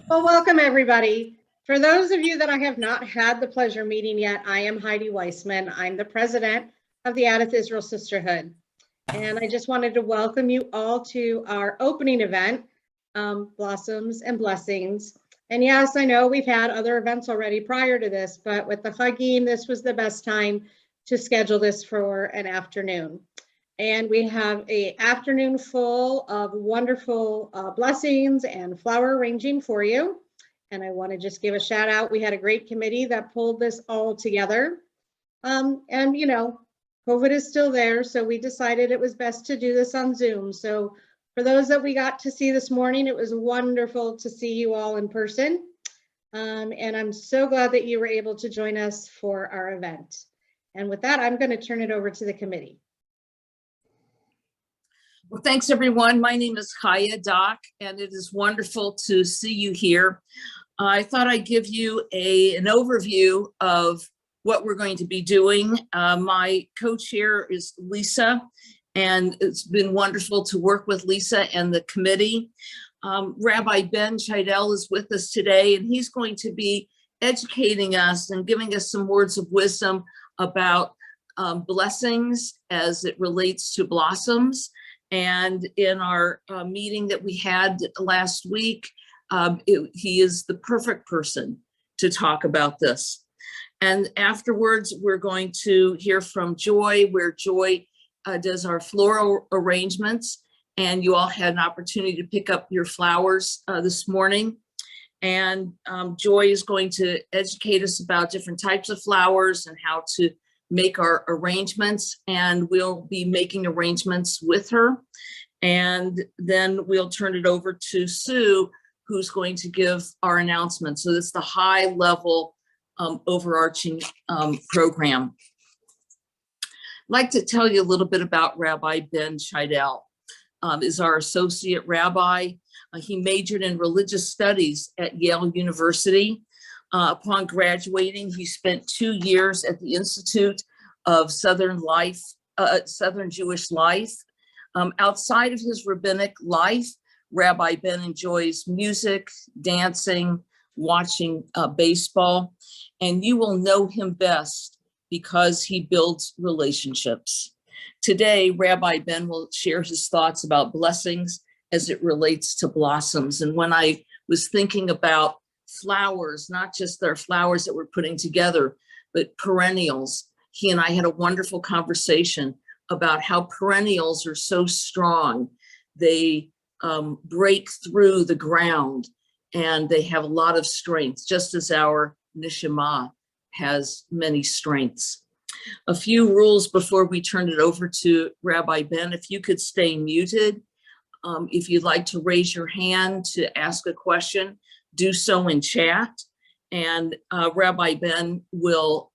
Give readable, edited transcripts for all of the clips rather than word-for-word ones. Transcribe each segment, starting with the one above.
Well, welcome everybody. For those of you that I have not had the pleasure meeting yet, I am Heidi Weissman. I'm the president of the Addith Israel Sisterhood. And I just wanted to welcome you all to our opening event, Blossoms and Blessings. And yes, I know we've had other events already prior to this, but with the hugging, this was the best time to schedule this for an afternoon. And we have an afternoon full of wonderful blessings and flower arranging for you. And I want to just give a shout out. We had a great committee that pulled this all together. And you know, COVID is still there, so we decided it was best to do this on Zoom. So for those that we got to see this morning, it was wonderful to see you all in person. And I'm so glad that you were able to join us for our event. And with that, I'm going to turn it over to the committee. Well, thanks everyone. My name is Chaya Doc, and it is wonderful to see you here. I thought I'd give you an overview of what we're going to be doing. My co-chair is Lisa, and it's been wonderful to work with Lisa and the committee. Rabbi Ben Scheidel is with us today, and he's going to be educating us and giving us some words of wisdom about blessings as it relates to blossoms. And in our meeting that we had last week, he is the perfect person to talk about this. And afterwards, we're going to hear from Joy, where Joy does our floral arrangements. And you all had an opportunity to pick up your flowers this morning. And Joy is going to educate us about different types of flowers and how to make our arrangements, and we'll be making arrangements with her. And then we'll turn it over to Sue, who's going to give our announcements. So it's the high level overarching program. I'd like to tell you a little bit about Rabbi Ben Scheidel. Is our associate rabbi. He majored in religious studies at Yale University. Upon graduating, he spent 2 years at the Institute of Southern Jewish Life. Outside of his rabbinic life, Rabbi Ben enjoys music, dancing, watching baseball, and you will know him best because he builds relationships. Today, Rabbi Ben will share his thoughts about blessings as it relates to blossoms. And when I was thinking about flowers, not just their flowers that we're putting together, but perennials. He and I had a wonderful conversation about how perennials are so strong. They break through the ground and they have a lot of strength, just as our neshama has many strengths. A few rules before we turn it over to Rabbi Ben. If you could stay muted. If you'd like to raise your hand to ask a question, do so in chat, and Rabbi Ben will,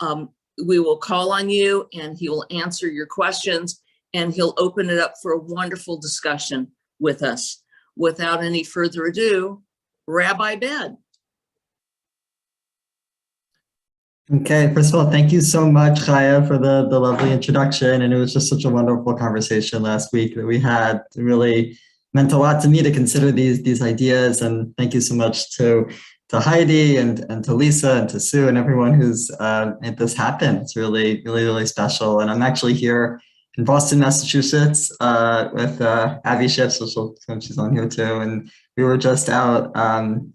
we will call on you and he will answer your questions, and he'll open it up for a wonderful discussion with us. Without any further ado, Rabbi Ben. Okay, first of all, thank you so much, Chaya, for the lovely introduction. And it was just such a wonderful conversation last week that we had. It really meant a lot to me to consider these ideas. And thank you so much to Heidi and to Lisa and to Sue and everyone who's made this happen. It's really special. And I'm actually here in Boston, Massachusetts with Abby Schiff, so she's on here too. And we were just out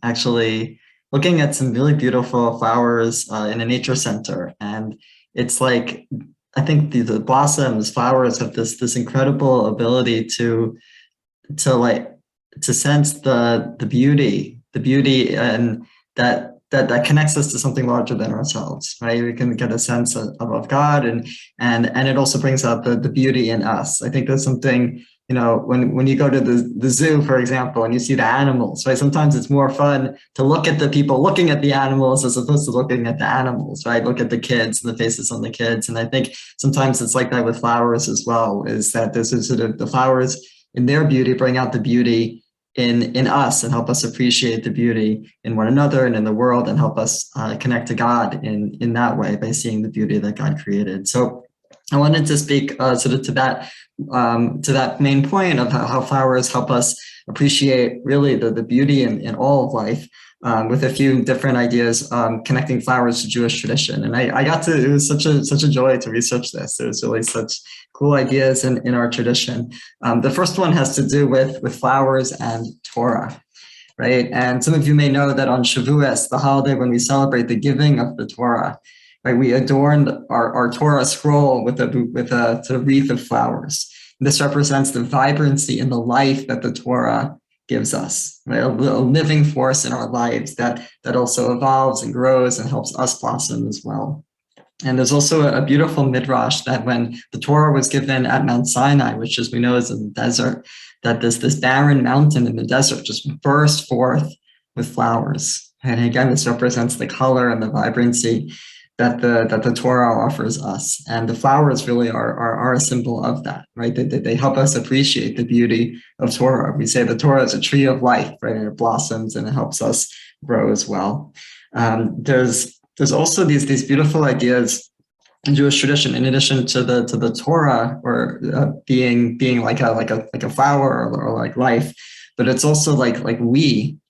actually looking at some really beautiful flowers in a nature center. And it's like, I think the blossoms, flowers have this incredible ability to sense the beauty and that connects us to something larger than ourselves, right? We can get a sense of God, and it also brings out the beauty in us. I think there's something, you know, when you go to the zoo, for example, and you see the animals, right? Sometimes it's more fun to look at the people looking at the animals as opposed to looking at the animals, right? Look at the kids and the faces on the kids. And I think sometimes it's like that with flowers as well, is that this is sort of the flowers in their beauty bring out the beauty in us and help us appreciate the beauty in one another and in the world, and help us connect to God in that way by seeing the beauty that God created. So I wanted to speak sort of to that main point of how flowers help us appreciate really the beauty in all of life, with a few different ideas, connecting flowers to Jewish tradition. And I got to, it was such a joy to research this. It was really such cool ideas in our tradition. The first one has to do with flowers and Torah, right? And some of you may know that on Shavuos, the holiday when we celebrate the giving of the Torah, right, we adorned our Torah scroll with a sort of wreath of flowers. This represents the vibrancy in the life that the Torah gives us, right? A living force in our lives that also evolves and grows and helps us blossom as well. And there's also a beautiful midrash that when the Torah was given at Mount Sinai, which as we know is in the desert, that this barren mountain in the desert just burst forth with flowers. And again, this represents the color and the vibrancy that the Torah offers us. And the flowers really are a symbol of that, right? They help us appreciate the beauty of Torah. We say the Torah is a tree of life, right? And it blossoms and it helps us grow as well. There's also these beautiful ideas in Jewish tradition, in addition to the Torah, or being like a flower or like life, but it's also like we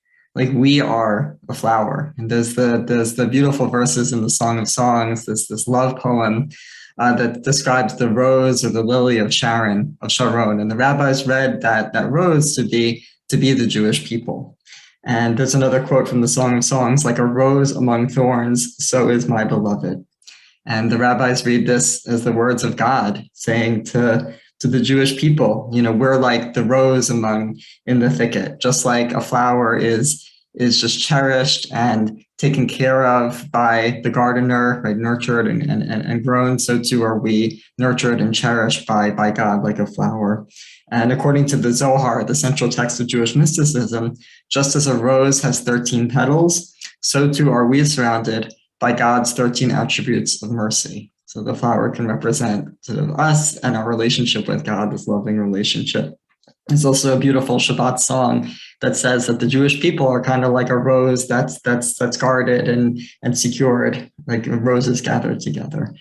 are a flower. And there's the beautiful verses in the Song of Songs, this love poem that describes the rose or the lily of Sharon, and the rabbis read that rose to be the Jewish people. And there's another quote from the Song of Songs, like a rose among thorns, so is my beloved. And the rabbis read this as the words of God saying to the Jewish people, we're like the rose in the thicket, just like a flower is just cherished and taken care of by the gardener, right? Nurtured and grown, so too are we nurtured and cherished by God like a flower. And according to the Zohar, the central text of Jewish mysticism, just as a rose has 13 petals, so too are we surrounded by God's 13 attributes of mercy. So the flower can represent sort of us and our relationship with God, this loving relationship. There's also a beautiful Shabbat song that says that the Jewish people are kind of like a rose that's guarded and secured, like roses gathered together.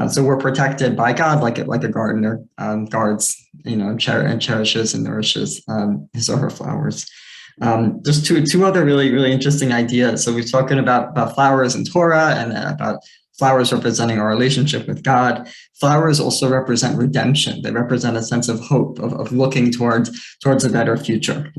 So we're protected by God like a gardener guards, and cherishes and nourishes his or her flowers. There's two other really interesting ideas. So we've spoken about flowers and Torah and about flowers representing our relationship with God. Flowers also represent redemption. They represent a sense of hope, of looking towards a better future.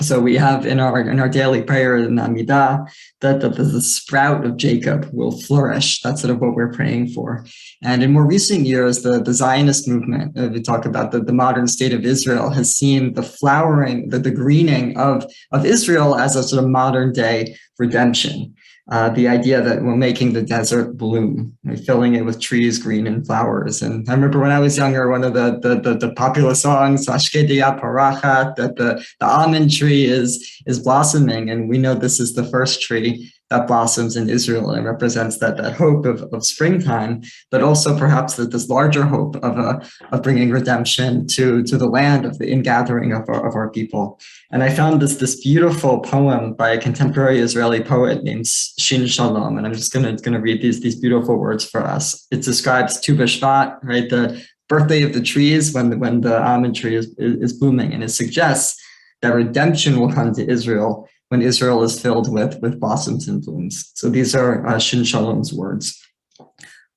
So we have in our daily prayer in Amidah that the sprout of Jacob will flourish. That's sort of what we're praying for. And in more recent years, the Zionist movement, we talk about the modern state of Israel, has seen the flowering, the greening of Israel as a sort of modern day redemption. The idea that we're making the desert bloom, filling it with trees, green, and flowers. And I remember when I was younger, one of the popular songs, Ashkedia Parachat, that the almond tree is blossoming. And we know this is the first tree that blossoms in Israel and represents that hope of springtime, but also perhaps that this larger hope of bringing redemption to the land of the ingathering of our people. And I found this beautiful poem by a contemporary Israeli poet named Shin Shalom, and I'm just gonna read these beautiful words for us. It describes Tu B'Shvat, right, the birthday of the trees when the almond tree is blooming, and it suggests that redemption will come to Israel when Israel is filled with blossoms and blooms. So these are Shin Shalom's words.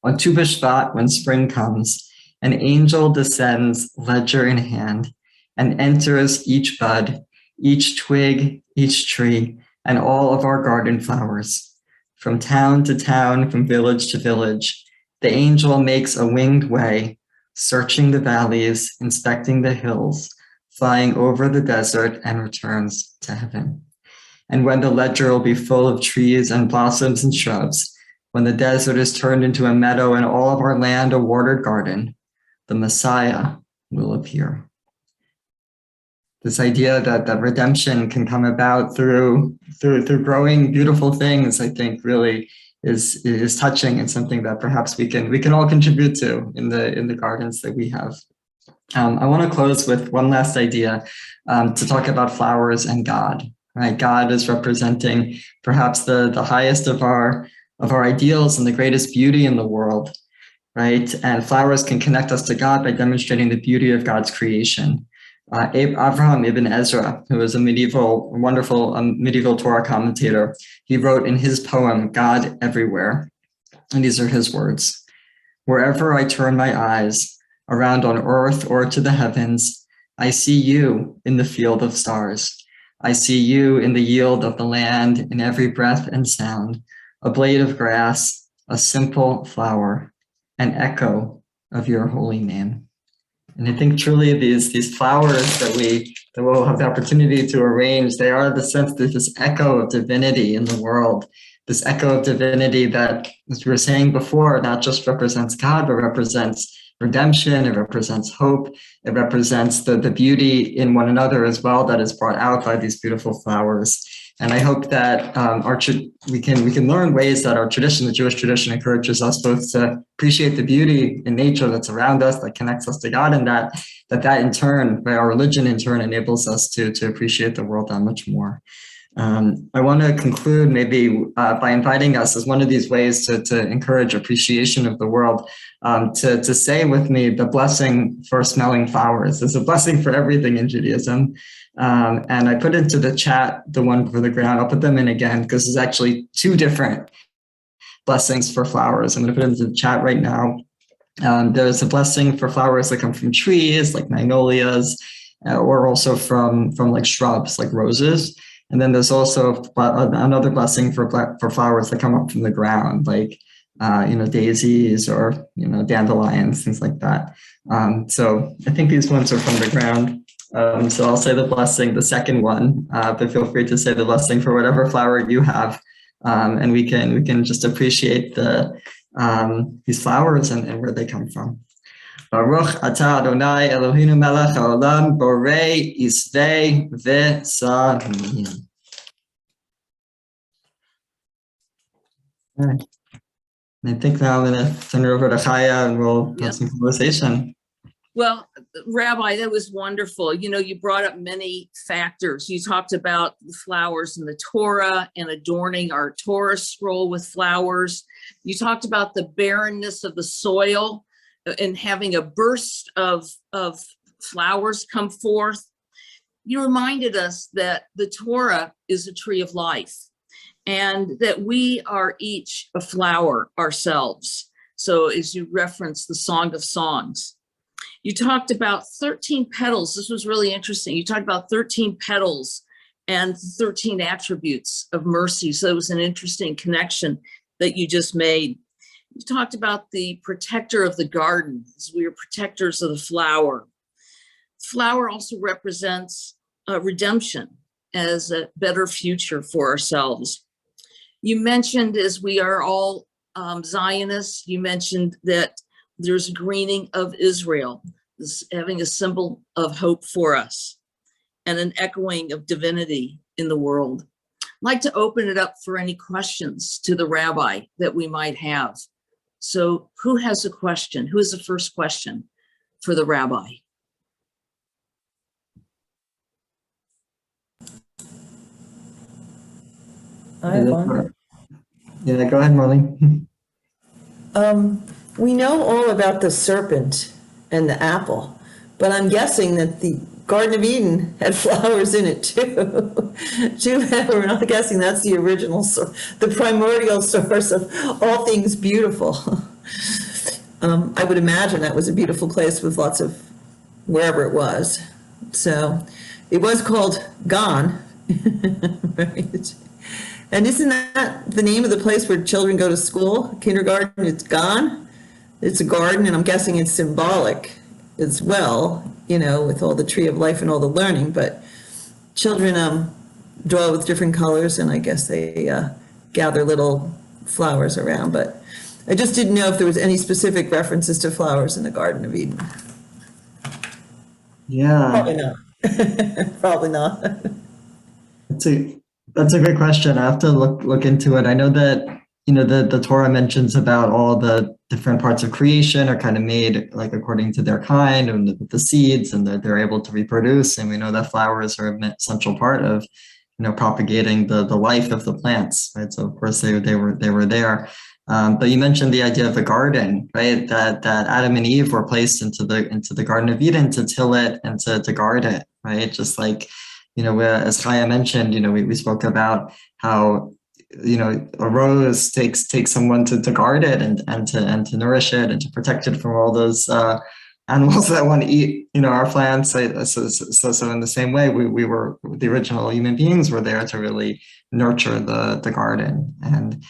On Tu B'Shvat, when spring comes, an angel descends, ledger in hand, and enters each bud, each twig, each tree, and all of our garden flowers. From town to town, from village to village, the angel makes a winged way, searching the valleys, inspecting the hills, flying over the desert, and returns to heaven. And when the ledger will be full of trees and blossoms and shrubs, when the desert is turned into a meadow and all of our land a watered garden, the Messiah will appear. This idea that redemption can come about through growing beautiful things, I think, really is touching and something that perhaps we can all contribute to in the gardens that we have. I want to close with one last idea to talk about flowers and God. Right, God is representing perhaps the highest of our ideals and the greatest beauty in the world. Right, and flowers can connect us to God by demonstrating the beauty of God's creation. Avraham ibn Ezra, who was a wonderful medieval Torah commentator, he wrote in his poem, God Everywhere, and these are his words: "Wherever I turn my eyes, around on earth or to the heavens, I see you in the field of stars. I see you in the yield of the land, in every breath and sound, a blade of grass, a simple flower, an echo of your holy name." And I think truly these flowers that we'll have the opportunity to arrange, they are the sense that this echo of divinity in the world, this echo of divinity that, as we were saying before, not just represents God, but represents redemption, it represents hope, it represents the beauty in one another as well that is brought out by these beautiful flowers. And I hope that we can learn ways that our tradition, the Jewish tradition, encourages us both to appreciate the beauty in nature that's around us, that connects us to God, and that in turn, by our religion in turn, enables us to appreciate the world that much more. I want to conclude maybe by inviting us as one of these ways to encourage appreciation of the world, to say with me the blessing for smelling flowers. There's a blessing for everything in Judaism. And I put into the chat the one for the ground. I'll put them in again because there's actually two different blessings for flowers. I'm going to put it into the chat right now. There's a blessing for flowers that come from trees like magnolias, or also from like shrubs like roses. And then there's also another blessing for flowers that come up from the ground, like daisies or dandelions, things like that. So I think these ones are from the ground. So I'll say the blessing, the second one, but feel free to say the blessing for whatever flower you have, and we can just appreciate these flowers and where they come from. Baruch atah Adonai Eloheinu melech haolam borei isvei v'samim. All right. I think now I'm going to turn it over to Chaya and we'll have some conversation. Well, Rabbi, that was wonderful. You brought up many factors. You talked about the flowers in the Torah and adorning our Torah scroll with flowers. You talked about the barrenness of the soil and having a burst of flowers come forth. You reminded us that the Torah is a tree of life and that we are each a flower ourselves. So as you referenced the Song of Songs, you talked about 13 petals. This was really interesting. You talked about 13 petals and 13 attributes of mercy. So it was an interesting connection that you just made. You talked about the protector of the garden, as we are protectors of the flower. Flower also represents redemption as a better future for ourselves. You mentioned, as we are all Zionists, you mentioned that there's greening of Israel, this having a symbol of hope for us and an echoing of divinity in the world. I'd like to open it up for any questions to the rabbi that we might have. So who has a question? Who is the first question for the rabbi? I have one. Yeah, go ahead, Marlene. We know all about the serpent and the apple, but I'm guessing that the Garden of Eden had flowers in it too. We're not guessing that's the original source, the primordial source of all things beautiful. I would imagine that was a beautiful place with lots of wherever it was. So it was called Gan, right? And isn't that the name of the place where children go to school, kindergarten? It's Gan. It's a garden, and I'm guessing it's symbolic as well, with all the tree of life and all the learning. But children draw with different colors, and I guess they gather little flowers around. But I just didn't know if there was any specific references to flowers in the Garden of Eden. Yeah. Probably not. Probably not. That's a great question. I have to look into it. I know that the Torah mentions about all the different parts of creation are kind of made like according to their kind and the seeds, and that they're able to reproduce. And we know that flowers are an essential part of propagating the life of the plants, right? So of course they were there. But you mentioned the idea of the garden, right? That Adam and Eve were placed into the Garden of Eden to till it and to guard it, right? Just like, as Kaya mentioned, we spoke about how, a rose takes someone to guard it and to nourish it and to protect it from all those animals that want to eat, our plants. So in the same way, we were, the original human beings were there to really nurture the garden, and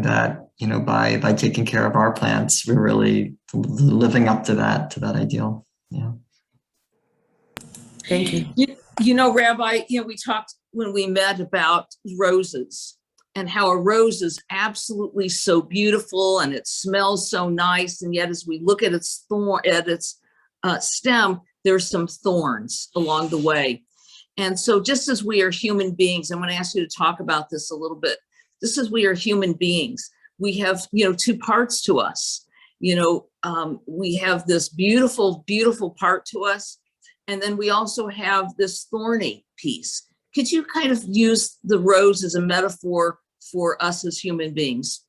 that, by taking care of our plants, we're really living up to that ideal. Yeah. Thank you. Rabbi, we talked when we met about roses and how a rose is absolutely so beautiful and it smells so nice. And yet, as we look at its stem, there's some thorns along the way. And so just as we are human beings, I'm going to ask you to talk about this a little bit. Just as we are human beings, we have, two parts to us. We have this beautiful, beautiful part to us. And then we also have this thorny piece. Could you kind of use the rose as a metaphor for us as human beings?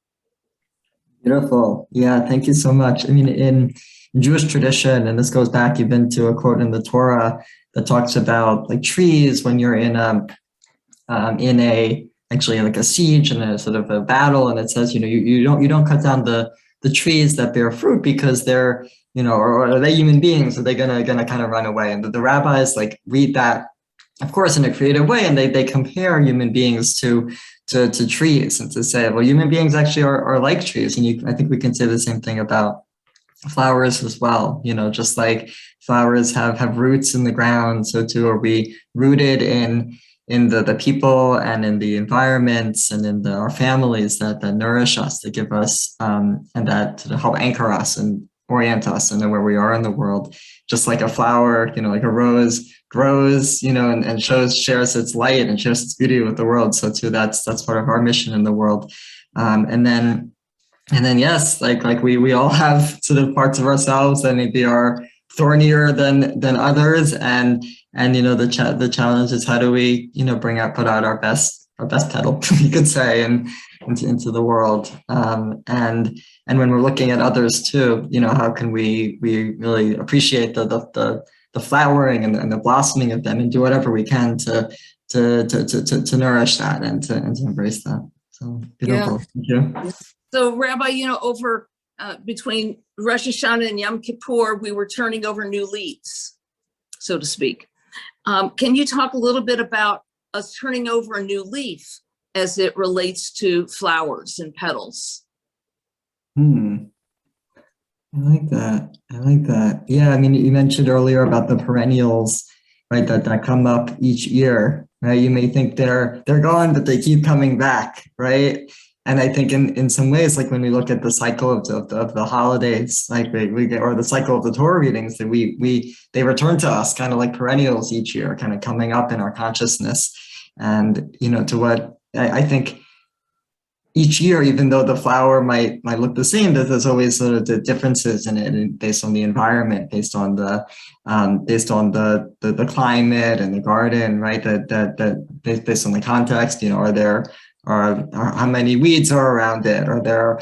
Beautiful. Yeah, thank you so much. I mean, in Jewish tradition, and this goes back even to a quote in the Torah that talks about like trees when you're in actually like a siege and a sort of a battle, and it says, you don't cut down the trees that bear fruit because they're, or are they human beings? Are they gonna kind of run away? And the rabbis like read that, of course, in a creative way, and they compare human beings to trees, and to say, well, human beings actually are like trees. And I think we can say the same thing about flowers as well. Just like flowers have roots in the ground, so too are we rooted in the people and in the environments and in our families that nourish us, that give us and that help anchor us and orient us and know where we are in the world. Just like a flower, like a rose grows, and shares its light and shares its beauty with the world. So too, that's part of our mission in the world. And then yes, like we all have sort of parts of ourselves that maybe are thornier than others, and the challenge is how do we put out our best petal, you could say, and into the world, and when we're looking at others too, how can we really appreciate the flowering and the blossoming of them, and do whatever we can to nourish that and to embrace that. So beautiful. Yeah. Thank you. So Rabbi, over between Rosh Hashanah and Yom Kippur, we were turning over new leaves, so to speak. Can you talk a little bit about us turning over a new leaf as it relates to flowers and petals? I like that. Yeah, I mean, you mentioned earlier about the perennials, right, that come up each year, right? You may think they're gone, but they keep coming back, right? And I think in some ways, like when we look at the cycle of the holidays, like we get, or the cycle of the Torah readings, that they return to us kind of like perennials each year, kind of coming up in our consciousness. And, to what I think each year, even though the flower might look the same, there's always sort of the differences in it, based on the environment, based on the climate and the garden, right? That based on the context, or how many weeds are around it? Are there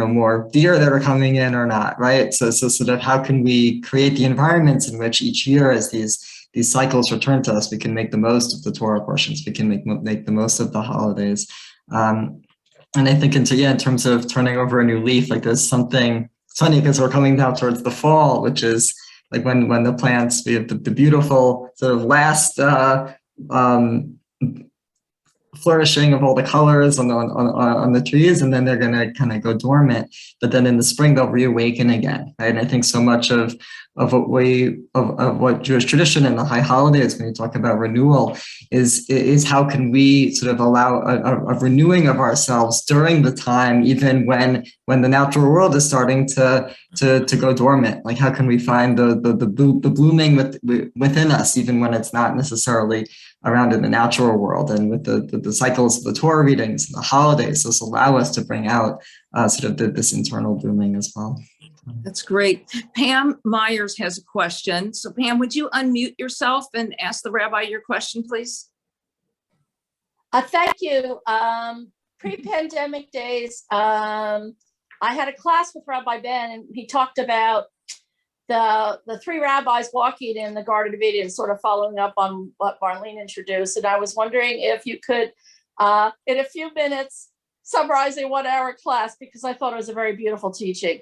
more deer that are coming in or not, right? So sort of how can we create the environments in which each year, as these cycles return to us, we can make the most of the Torah portions, we can make the most of the holidays. And I think in terms of turning over a new leaf, like there's something, it's funny because we're coming down towards the fall, which is like when the plants, we have the beautiful sort of last flourishing of all the colors on the trees, and then they're going to kind of go dormant. But then in the spring they'll reawaken again, right? And I think so much of what Jewish tradition and the high holidays, when you talk about renewal, is how can we sort of allow a renewing of ourselves during the time, even when the natural world is starting to go dormant. Like how can we find the blooming within us, even when it's not necessarily around in the natural world? And with the cycles of the Torah readings and the holidays, this allow us to bring out sort of this internal blooming as well. That's great. Pam Myers has a question. So Pam, would you unmute yourself and ask the rabbi your question, please? Thank you. pre-pandemic days, I had a class with Rabbi Ben, and he talked about the three rabbis walking in the Garden of Eden, sort of following up on what Marlene introduced. And I was wondering if you could, in a few minutes, summarize a 1-hour class, because I thought it was a very beautiful teaching.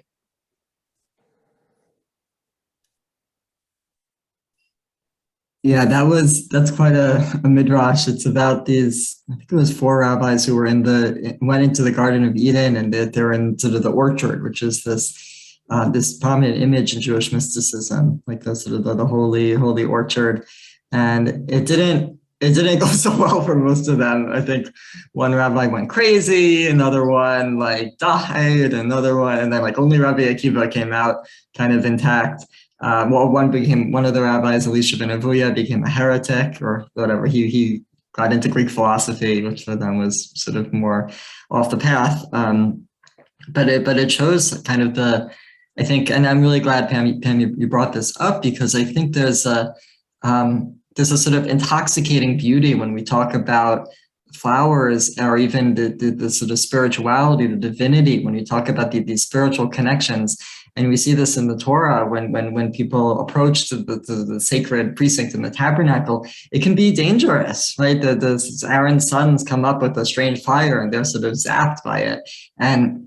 Yeah, that's quite a midrash. It's about these, I think it was 4 rabbis who were went into the Garden of Eden, and they're in sort of the orchard, which is this prominent image in Jewish mysticism, like the sort of the holy orchard. And it didn't go so well for most of them. I think one rabbi went crazy, another one like died, another one, and then like only Rabbi Akiva came out kind of intact. One of the rabbis, Elisha ben Avuya, became a heretic or whatever. He got into Greek philosophy, which for them was sort of more off the path. But it shows kind of I think, and I'm really glad, Pam, you brought this up, because I think there's a sort of intoxicating beauty when we talk about flowers, or even the sort of spirituality, the divinity, when you talk about these spiritual connections. And we see this in the Torah when people approach the sacred precinct in the tabernacle, it can be dangerous, right? Aaron's sons come up with a strange fire and they're sort of zapped by it. And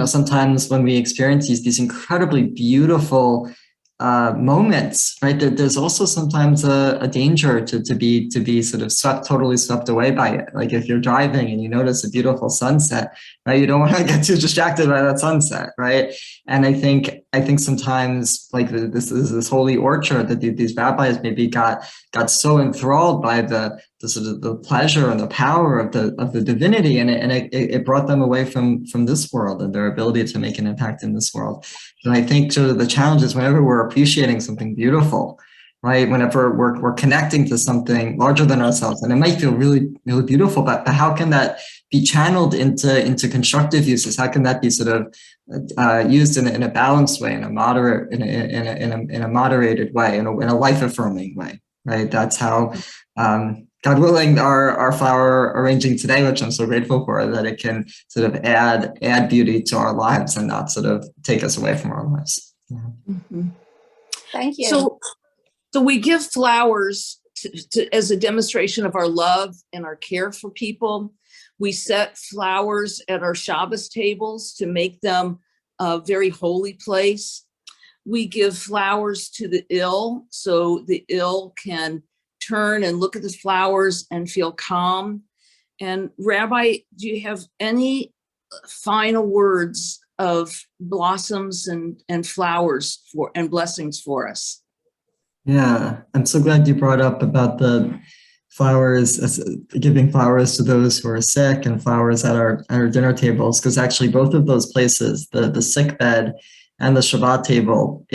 sometimes when we experience these incredibly beautiful moments, right, there's also sometimes a danger to be sort of totally swept away by it. Like if you're driving and you notice a beautiful sunset, right, you don't want to get too distracted by that sunset, right? And I think sometimes like this holy orchard that these rabbis maybe got so enthralled by the sort of the pleasure and the power of the divinity, and it brought them away from this world and their ability to make an impact in this world. And I think sort of the challenge is whenever we're appreciating something beautiful, right? Whenever we're connecting to something larger than ourselves, and it might feel really, really beautiful, but how can that be channeled into constructive uses? How can that be sort of used in a balanced way, in a moderated way, in a life affirming way, right? That's how, God willing, our flower arranging today, which I'm so grateful for, that it can sort of add beauty to our lives and not sort of take us away from our lives. Yeah. Mm-hmm. Thank you. So we give flowers as a demonstration of our love and our care for people. We set flowers at our Shabbos tables to make them a very holy place. We give flowers to the ill, so the ill can turn and look at the flowers and feel calm. And Rabbi, do you have any final words of blossoms and flowers and blessings for us? Yeah, I'm so glad you brought up about the flowers, giving flowers to those who are sick, and flowers at our dinner tables, because actually both of those places, the sick bed and the Shabbat table,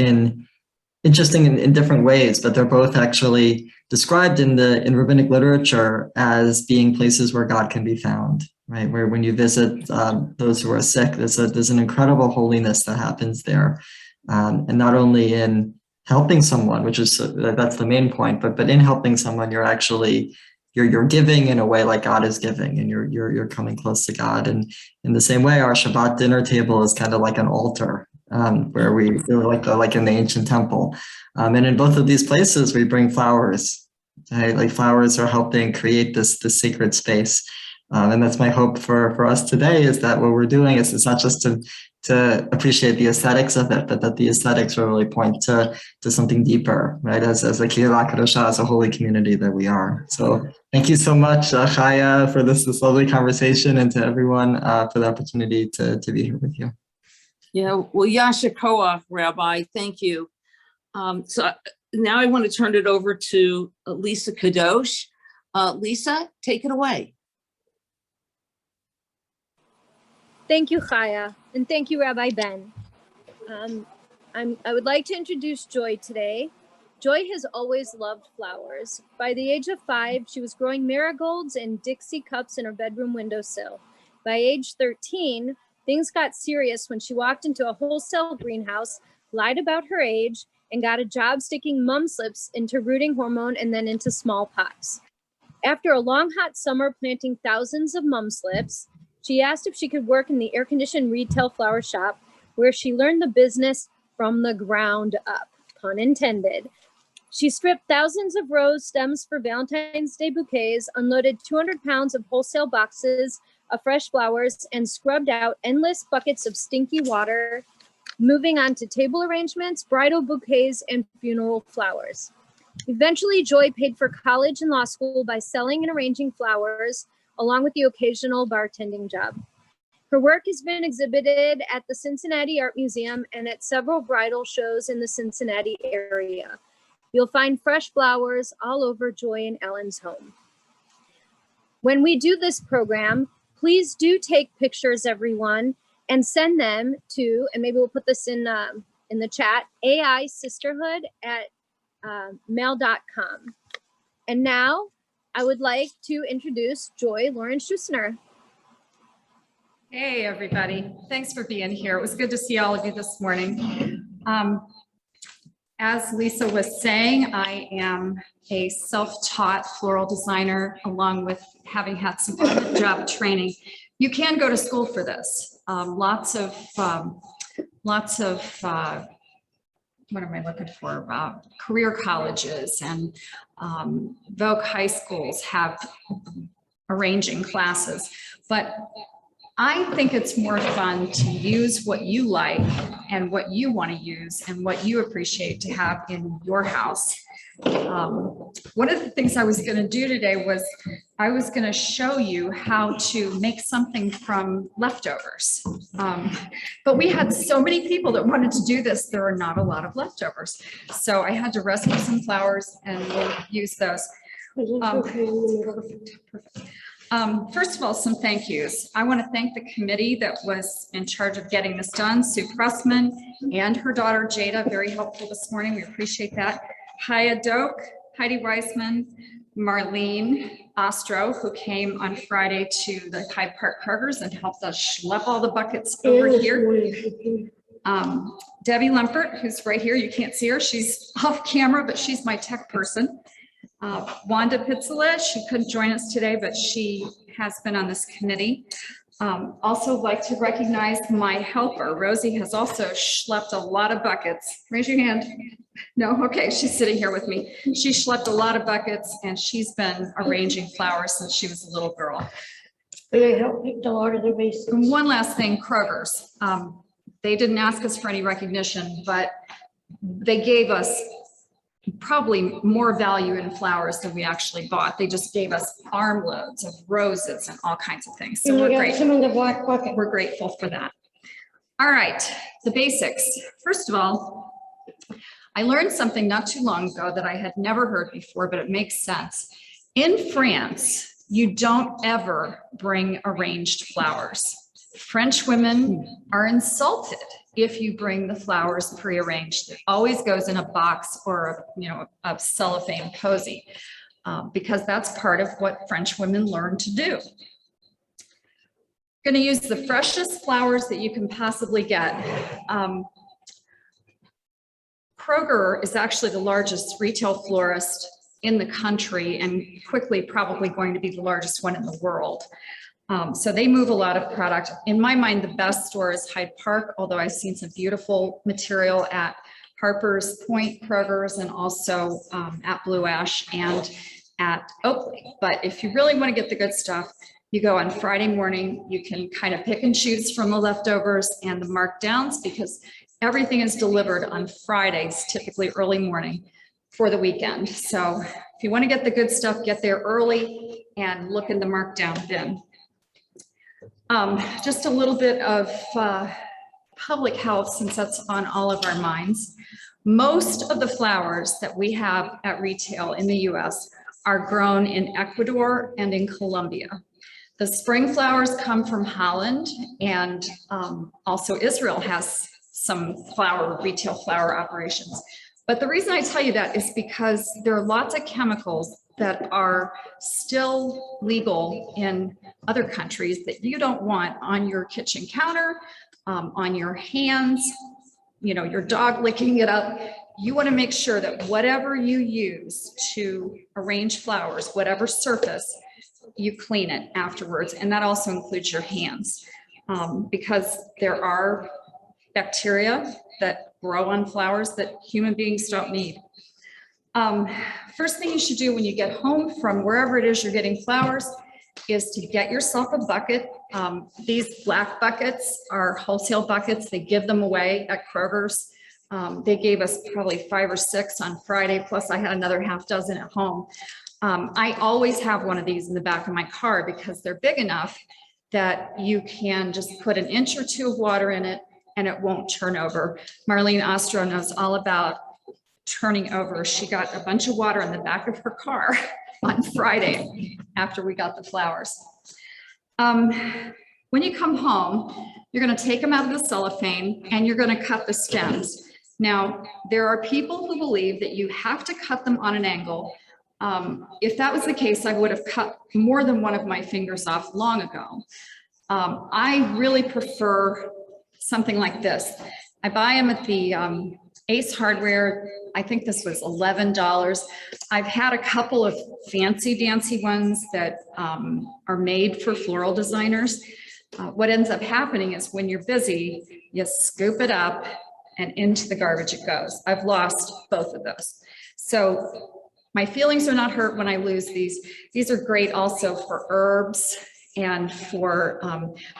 interesting in different ways, but they're both actually described in rabbinic literature as being places where God can be found, right? Where when you visit those who are sick, there's an incredible holiness that happens there, and not only in helping someone, which is that's the main point, but in helping someone, you're giving in a way like God is giving, and you're coming close to God. And in the same way, our Shabbat dinner table is kind of like an altar, where we feel like in the ancient temple. And in both of these places, we bring flowers. Right? Like flowers are helping create this sacred space. And that's my hope for us today, is that what we're doing is it's not just to appreciate the aesthetics of it, but that the aesthetics will really point to something deeper, right? As a Kehillah Kadosha, as a holy community that we are. So thank you so much, Chaya, for this lovely conversation, and to everyone for the opportunity to be here with you. Yeah, well, Yasha Koach, Rabbi, thank you. So now I want to turn it over to Lisa Kadosh. Lisa, take it away. Thank you, Chaya, and thank you, Rabbi Ben. I would like to introduce Joy today. Joy has always loved flowers. By the age of 5, she was growing marigolds in Dixie cups in her bedroom windowsill. By age 13, things got serious when she walked into a wholesale greenhouse, lied about her age, and got a job sticking mum slips into rooting hormone and then into smallpox. After a long, hot summer planting thousands of mum slips, She asked if she could work in the air-conditioned retail flower shop where she learned the business from the ground up, pun intended. She stripped thousands of rose stems for Valentine's Day bouquets, unloaded 200 pounds of wholesale boxes of fresh flowers, and scrubbed out endless buckets of stinky water, moving on to table arrangements, bridal bouquets, and funeral flowers. Eventually, Joy paid for college and law school by selling and arranging flowers, along with the occasional bartending job. Her work has been exhibited at the Cincinnati Art Museum and at several bridal shows in the Cincinnati area. You'll find fresh flowers all over Joy and Ellen's home. When we do this program, please do take pictures, everyone, and send them to, and maybe we'll put this in the chat, aisisterhood@mail.com. And now I would like to introduce Joy Lauren Schussner. Hey, everybody. Thanks for being here. It was good to see all of you this morning. As Lisa was saying, I am a self-taught floral designer, along with having had some on-the-job training. You can go to school for this. Lots of what am I looking for? Career colleges and Vogue high schools have arranging classes, but I think it's more fun to use what you like and what you want to use and what you appreciate to have in your house. One of the things I was going to do today was I was going to show you how to make something from leftovers. But we had so many people that wanted to do this, there are not a lot of leftovers. So I had to rescue some flowers and we'll use those. Perfect. First of all, some thank yous. I want to thank the committee that was in charge of getting this done. Sue Pressman and her daughter Jada, very helpful this morning. We appreciate that. Haya Doak, Heidi Weissman, Marlene Ostro, who came on Friday to the Hyde Park Kroger's and helped us schlep all the buckets over here. Debbie Lempert, who's right here. You can't see her. She's off camera, but she's my tech person. Wanda Pitzela, she couldn't join us today, but she has been on this committee. Also like to recognize my helper. Rosie has also schlepped a lot of buckets. Raise your hand. No, okay, she's sitting here with me. She schlepped a lot of buckets and she's been arranging flowers since she was a little girl. They help pick the order of the bases. And one last thing, Kroger's. They didn't ask us for any recognition, but they gave us probably more value in flowers than we actually bought. They just gave us armloads of roses and all kinds of things. So we're grateful. Some in the black bucket. We're grateful for that. All right, the basics. First of all, I learned something not too long ago that I had never heard before, but it makes sense. In France, you don't ever bring arranged flowers. French women are insulted if you bring the flowers prearranged. It always goes in a box or a cellophane posy, because that's part of what French women learn to do. Going to use the freshest flowers that you can possibly get. Kroger is actually the largest retail florist in the country and quickly probably going to be the largest one in the world. So they move a lot of product. In my mind, the best store is Hyde Park, although I've seen some beautiful material at Harper's Point, Kroger's, and also at Blue Ash and at Oakley. But if you really want to get the good stuff, you go on Friday morning. You can kind of pick and choose from the leftovers and the markdowns, because everything is delivered on Fridays, typically early morning for the weekend. So if you want to get the good stuff, get there early and look in the markdown bin. Just a little bit of public health, since that's on all of our minds. Most of the flowers that we have at retail in the US are grown in Ecuador and in Colombia. The spring flowers come from Holland, and also Israel has some retail flower operations. But the reason I tell you that is because there are lots of chemicals that are still legal in other countries that you don't want on your kitchen counter, on your hands, your dog licking it up. You want to make sure that whatever you use to arrange flowers, whatever surface, you clean it afterwards. And that also includes your hands, because there are bacteria that grow on flowers that human beings don't need. First thing you should do when you get home from wherever it is you're getting flowers is to get yourself a bucket. These black buckets are wholesale buckets. They give them away at Kroger's. They gave us probably 5 or 6 on Friday, plus I had another half dozen at home. I always have one of these in the back of my car because they're big enough that you can just put an inch or 2 of water in it and it won't turn over. Marlene Ostro knows all about turning over. She got a bunch of water in the back of her car on Friday after we got the flowers. When you come home, you're going to take them out of the cellophane and you're going to cut the stems. Now, there are people who believe that you have to cut them on an angle. If that was the case, I would have cut more than one of my fingers off long ago. I really prefer something like this. I buy them at the Ace Hardware. I think this was $11. I've had a couple of fancy dancy ones that are made for floral designers. What ends up happening is when you're busy, you scoop it up and into the garbage it goes. I've lost both of those. So my feelings are not hurt when I lose these. These are great also for herbs and for,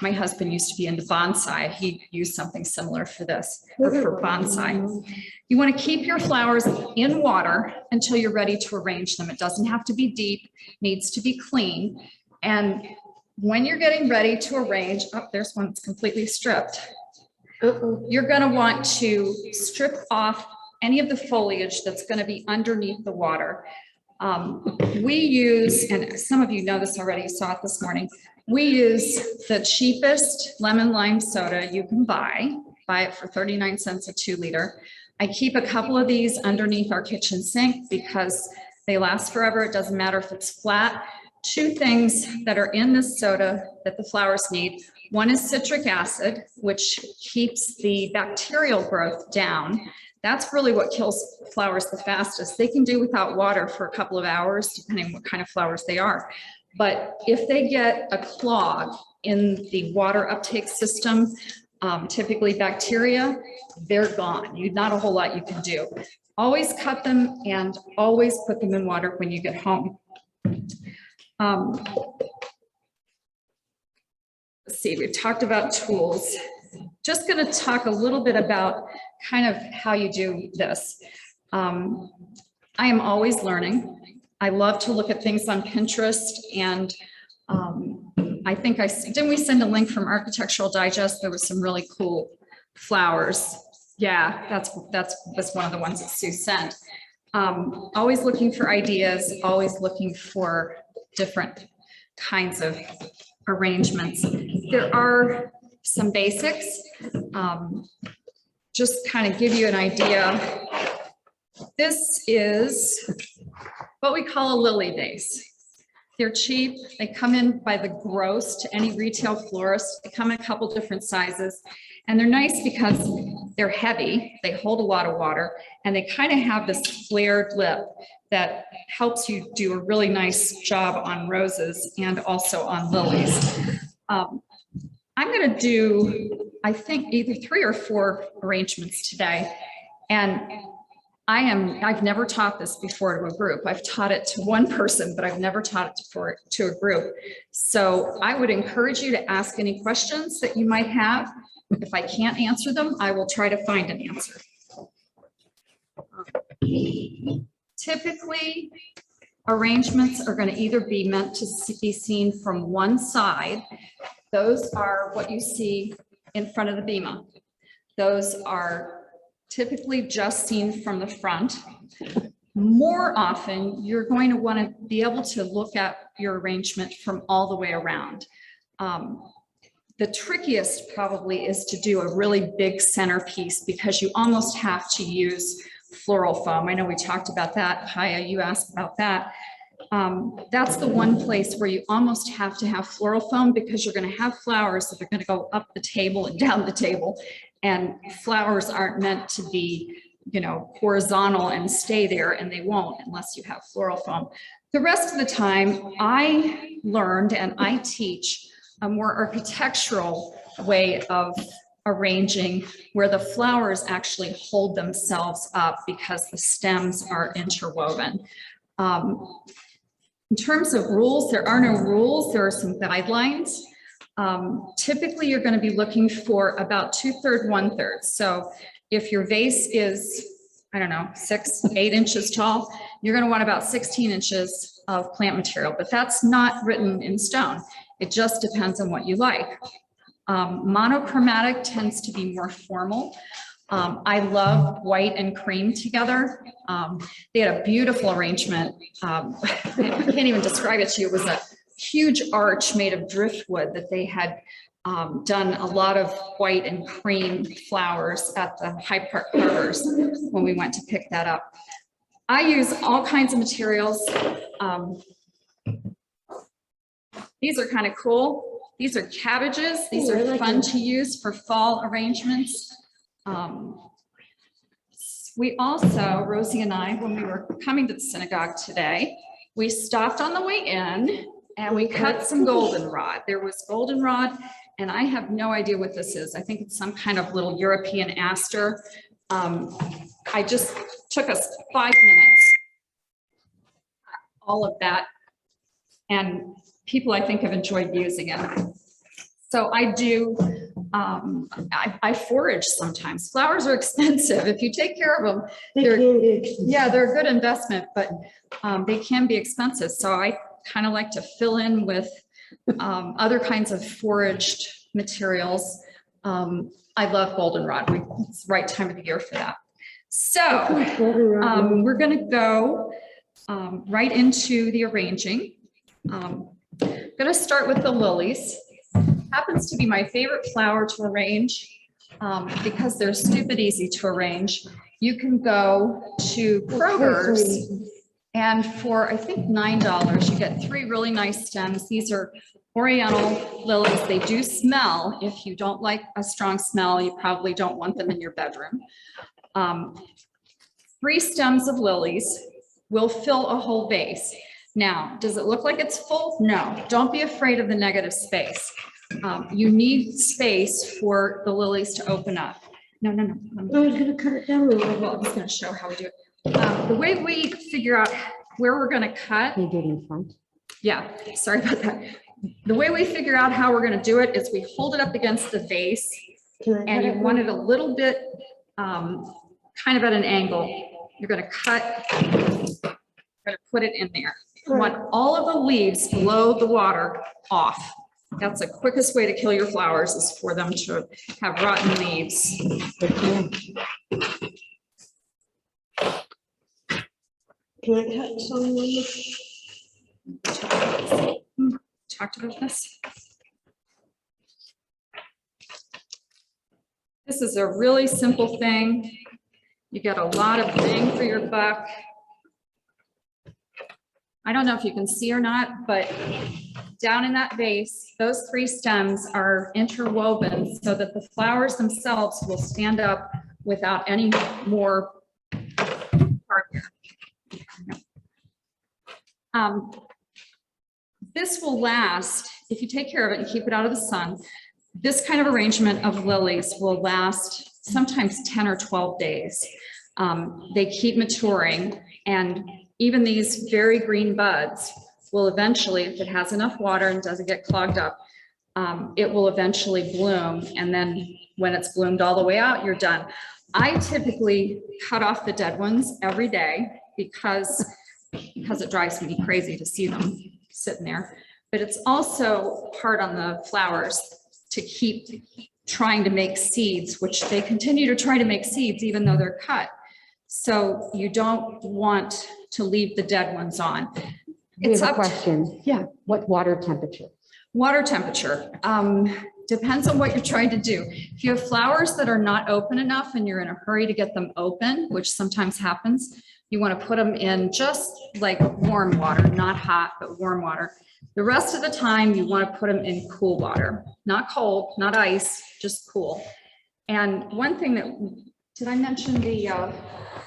my husband used to be into bonsai. He used something similar for this, or for bonsai. You want to keep your flowers in water until you're ready to arrange them. It doesn't have to be deep, needs to be clean. And when you're getting ready to arrange, oh, there's one that's completely stripped. You're going to want to strip off any of the foliage that's going to be underneath the water. We use, and some of you know this already, you saw it this morning, we use the cheapest lemon lime soda you can buy it for 39 cents a 2 liter. I keep a couple of these underneath our kitchen sink because they last forever. It doesn't matter if it's flat. 2 things that are in this soda that the flowers need. One is citric acid, which keeps the bacterial growth down. That's really what kills flowers the fastest. They can do without water for a couple of hours, depending on what kind of flowers they are. But if they get a clog in the water uptake system, typically bacteria, they're gone. Not a whole lot you can do. Always cut them and always put them in water when you get home. Let's see, we've talked about tools. Just going to talk a little bit about kind of how you do this. I am always learning. I love to look at things on Pinterest, and I think didn't we send a link from Architectural Digest? There was some really cool flowers. Yeah, that's one of the ones that Sue sent. Always looking for ideas, always looking for different kinds of arrangements. There are some basics, just kind of give you an idea. This is what we call a lily vase. They're cheap. They come in by the gross to any retail florist. They come in a couple different sizes, and they're nice because they're heavy. They hold a lot of water, and they kind of have this flared lip that helps you do a really nice job on roses and also on lilies. I'm going to do, I think, either 3 or 4 arrangements today. And I've never taught this before to a group. I've taught it to one person, but I've never taught it to a group. So I would encourage you to ask any questions that you might have. If I can't answer them, I will try to find an answer. Typically, arrangements are going to either be meant to be seen from one side. Those are what you see in front of the bema. Those are typically just seen from the front. More often, you're going to want to be able to look at your arrangement from all the way around. The trickiest probably is to do a really big centerpiece because you almost have to use floral foam. I know we talked about that. Haya, you asked about that. That's the one place where you almost have to have floral foam because you're going to have flowers that are going to go up the table and down the table. And flowers aren't meant to be, horizontal and stay there, and they won't unless you have floral foam. The rest of the time, I learned and I teach a more architectural way of arranging where the flowers actually hold themselves up because the stems are interwoven. In terms of rules, there are no rules. There are some guidelines. Typically, you're going to be looking for about 2/3, 1/3. So if your vase is, I don't know, 6, 8 inches tall, you're going to want about 16 inches of plant material, but that's not written in stone. It just depends on what you like. Monochromatic tends to be more formal. I love white and cream together. They had a beautiful arrangement. I can't even describe it to you. It was a huge arch made of driftwood that they had done a lot of white and cream flowers at the Hyde Park Harbors when we went to pick that up. I use all kinds of materials. These are kind of cool. These are cabbages. These are fun to use for fall arrangements. We also, Rosie and I, when we were coming to the synagogue today, we stopped on the way in and we cut some goldenrod. There was goldenrod, and I have no idea what this is. I think it's some kind of little European aster. I just took us 5 minutes, all of that, and people I think have enjoyed using it. So I do, I forage sometimes. Flowers are expensive. If you take care of them, they're a good investment, but they can be expensive. So I kind of like to fill in with other kinds of foraged materials. I love goldenrod. It's the right time of the year for that. So we're going to go right into the arranging. I'm going to start with the lilies. Happens to be my favorite flower to arrange because they're stupid easy to arrange. You can go to Kroger's and for I think $9 you get 3 really nice stems. These are Oriental lilies. They do smell. If you don't like a strong smell, you probably don't want them in your bedroom. 3 stems of lilies will fill a whole vase. Now, does it look like it's full? No, don't be afraid of the negative space. You need space for the lilies to open up. No. I was gonna cut it down a little Well, I'm bit. just going to show how we do it. The way we figure out where we're going to cut. You did in front. Yeah, sorry about that. The way we figure out how we're going to do it is we hold it up against the vase, and you want it a little bit kind of at an angle. You're going to cut, you're going to put it in there. You want all of the leaves below the water off. That's the quickest way to kill your flowers, is for them to have rotten leaves. Can I cut some? Talked about this. This is a really simple thing. You get a lot of bang for your buck. I don't know if you can see or not, but down in that vase, those 3 stems are interwoven so that the flowers themselves will stand up without any more hardware. This will last, if you take care of it and keep it out of the sun, this kind of arrangement of lilies will last sometimes 10 or 12 days. They keep maturing, and even these very green buds will eventually, if it has enough water and doesn't get clogged up, it will eventually bloom. And then when it's bloomed all the way out, you're done. I typically cut off the dead ones every day because it drives me crazy to see them sitting there. But it's also hard on the flowers to keep trying to make seeds, which they continue to try to make seeds even though they're cut. So you don't want to leave the dead ones on. We have a question. Yeah. What water temperature? Water temperature depends on what you're trying to do. If you have flowers that are not open enough and you're in a hurry to get them open, which sometimes happens, you want to put them in just like warm water, not hot, but warm water. The rest of the time you want to put them in cool water, not cold, not ice, just cool. And one thing that, did I mention the,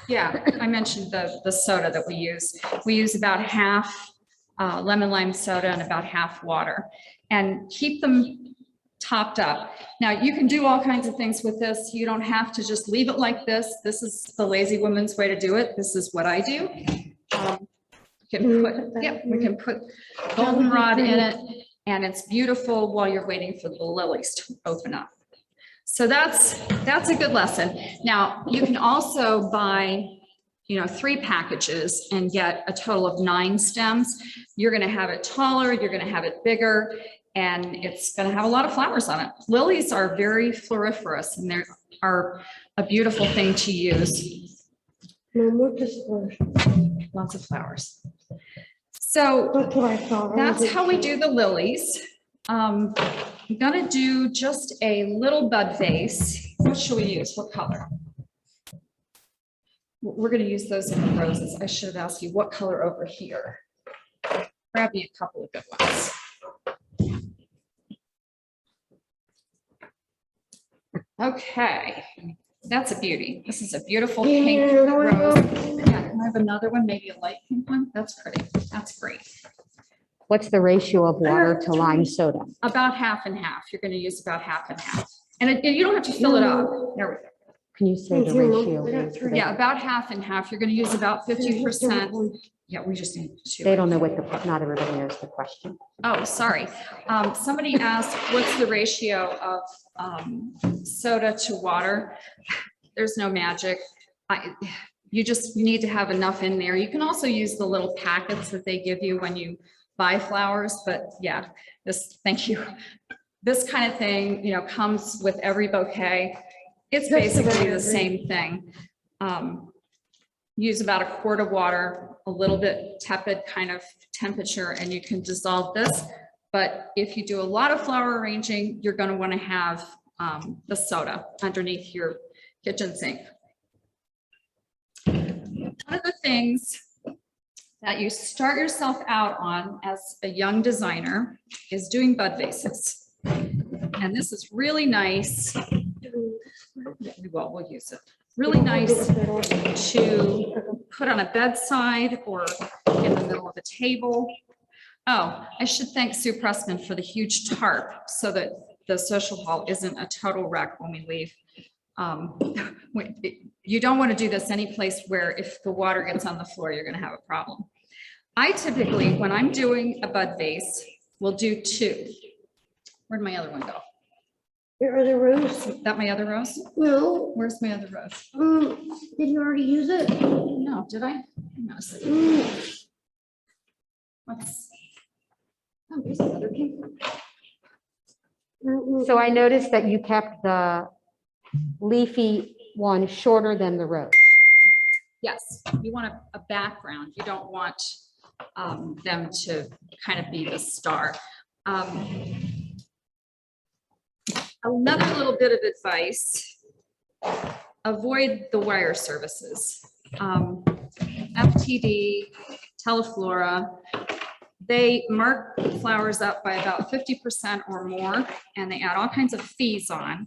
yeah, I mentioned the soda that we use. We use about half lemon lime soda and about half water, and keep them topped up. Now you can do all kinds of things with this. You don't have to just leave it like this. This is the lazy woman's way to do it. This is what I do. We can put goldenrod in it, and it's beautiful while you're waiting for the lilies to open up. So that's a good lesson. Now you can also buy, 3 packages and get a total of 9 stems. You're going to have it taller, you're going to have it bigger, and it's going to have a lot of flowers on it. Lilies are very floriferous, and they are a beautiful thing to use. Lots of flowers. So that's how we do the lilies. I'm going to do just a little bud vase. What should we use? What color? We're going to use those in the roses. I should have asked you what color over here. Grab me a couple of good ones. Okay, that's a beauty. This is a beautiful pink rose. Yeah, can I have another one? Maybe a light pink one? That's pretty. That's great. What's the ratio of water to lime soda? About half and half. You're going to use about half and half. And you don't have to fill it up. There we go. Can you say the ratio? Yeah, about half and half. You're going to use about 50%. Yeah, we just need to. They don't know what not everybody knows the question. Oh, sorry. Somebody asked, what's the ratio of soda to water? There's no magic. You just need to have enough in there. You can also use the little packets that they give you when you buy flowers, but yeah, thank you. This kind of thing, comes with every bouquet. It's basically the same thing. Use about a quart of water, a little bit tepid kind of temperature, and you can dissolve this. But if you do a lot of flower arranging, you're going to want to have the soda underneath your kitchen sink. One of the things that you start yourself out on as a young designer is doing bud vases. And this is really nice. Well, we'll use it. Really nice to put on a bedside or in the middle of a table. Oh, I should thank Sue Pressman for the huge tarp so that the social hall isn't a total wreck when we leave. You don't want to do this any place where if the water gets on the floor, you're going to have a problem. I typically, when I'm doing a bud vase, will do 2. Where'd my other one go? Your other rose? Is that my other rose? No. Where's my other rose? Did you already use it? No, did I? No. Let's. Oh, there's another pink one. So I noticed that you kept the leafy one shorter than the rose. Yes, you want a background. You don't want them to kind of be the star. Another little bit of advice, avoid the wire services. FTD, Teleflora, they mark flowers up by about 50% or more, and they add all kinds of fees on.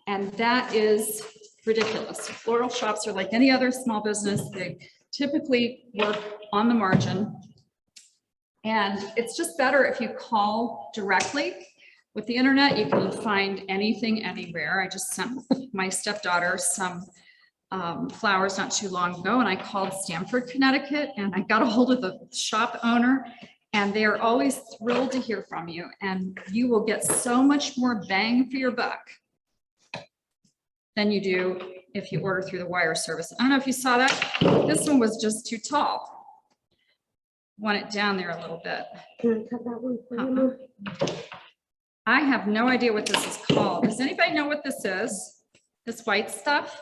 And that is ridiculous. Floral shops are like any other small business. They typically work on the margin. And it's just better if you call directly. With the internet, you can find anything anywhere. I just sent my stepdaughter some flowers not too long ago, and I called Stamford, Connecticut, and I got a hold of the shop owner, and they are always thrilled to hear from you, and you will get so much more bang for your buck than you do if you order through the wire service. I don't know if you saw that. This one was just too tall. Want it down there a little bit. Can I cut that one for you? I have no idea what this is called. Does anybody know what this is? This white stuff?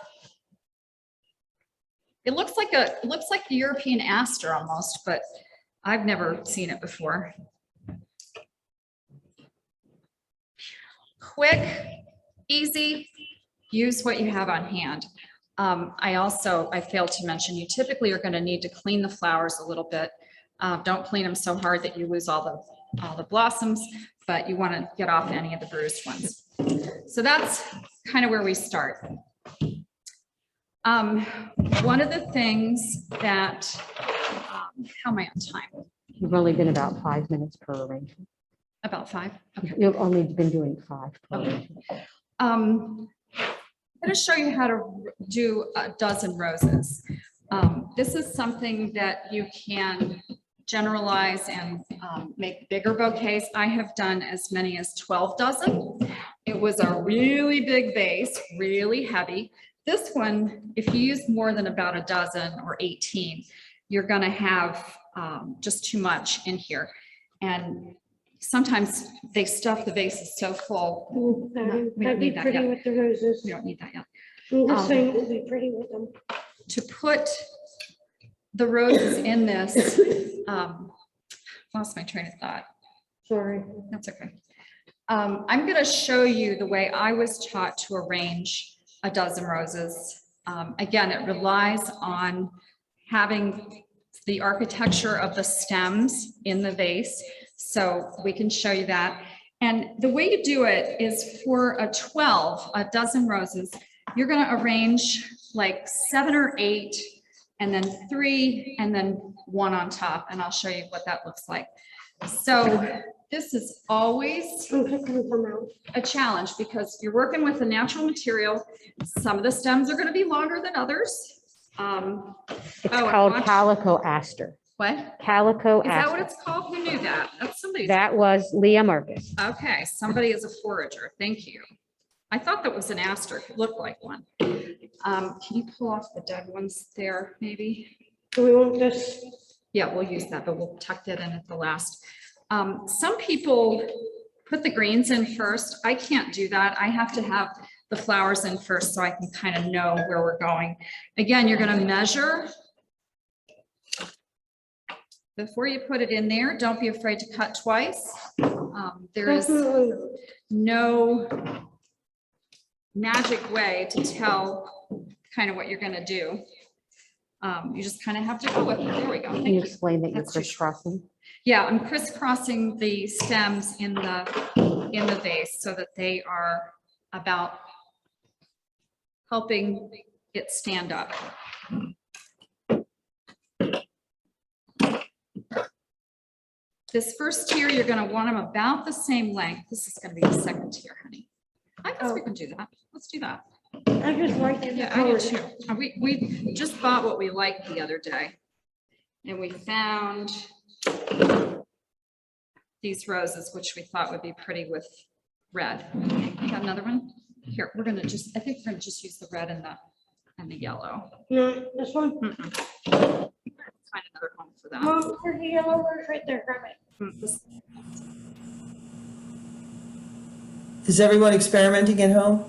It looks like the European aster almost, but I've never seen it before. Quick, easy, use what you have on hand. I failed to mention, you typically are going to need to clean the flowers a little bit. Don't clean them so hard that you lose all the blossoms, but you want to get off any of the bruised ones. So that's kind of where we start. One of the things that How am I on time? You've only been about 5 minutes per arrangement. About 5? Okay. You've only been doing 5 per Okay. arrangement. I'm going to show you how to do a dozen roses. This is something that you can generalize and make bigger bouquets. I have done as many as 12 dozen. It was a really big vase, really heavy. This one, if you use more than about a dozen or 18, you're going to have just too much in here. And sometimes they stuff the vases so full. we don't That'd be need that pretty yet. with the roses. We don't need that yet. I'm just saying it would be pretty with them. To put the roses in this, lost my train of thought. Sorry. That's okay. I'm going to show you the way I was taught to arrange a dozen roses. Again, it relies on having the architecture of the stems in the vase. So we can show you that. And the way you do it is for a dozen roses, you're going to arrange like 7 or 8, and then 3, and then 1 on top. And I'll show you what that looks like. So this is always a challenge because you're working with a natural material. Some of the stems are going to be longer than others. It's called calico aster. What? Calico Is that aster. what it's called? Who knew that? That's somebody's. That was Leah Marcus. Okay, somebody is a forager. Thank you. I thought that was an aster. It looked like one. Can you pull off the dead ones there, maybe? Do we want this? Yeah, we'll use that, but we'll tuck that in at the last. Some people put the greens in first. I can't do that. I have to have the flowers in first so I can kind of know where we're going. Again, you're going to measure. Before you put it in there, don't be afraid to cut twice. There is no magic way to tell kind of what you're going to do. You just kind of have to go with it. There we go. Can you explain that you're That's too crisscrossing? Yeah, I'm crisscrossing the stems in the vase so that they are about helping it stand up. This first tier, you're going to want them about the same length. This is going to be the second tier, honey. I guess we can do that. Let's do that. I just like it. Yeah, I do too. We just bought what we liked the other day. And we found these roses, which we thought would be pretty with red. You got another one? Here, I think we're gonna just use the red and the yellow. No, this one. Find another one for that. Mom, there's the yellow rose right there. Grab it. Is everyone experimenting at home?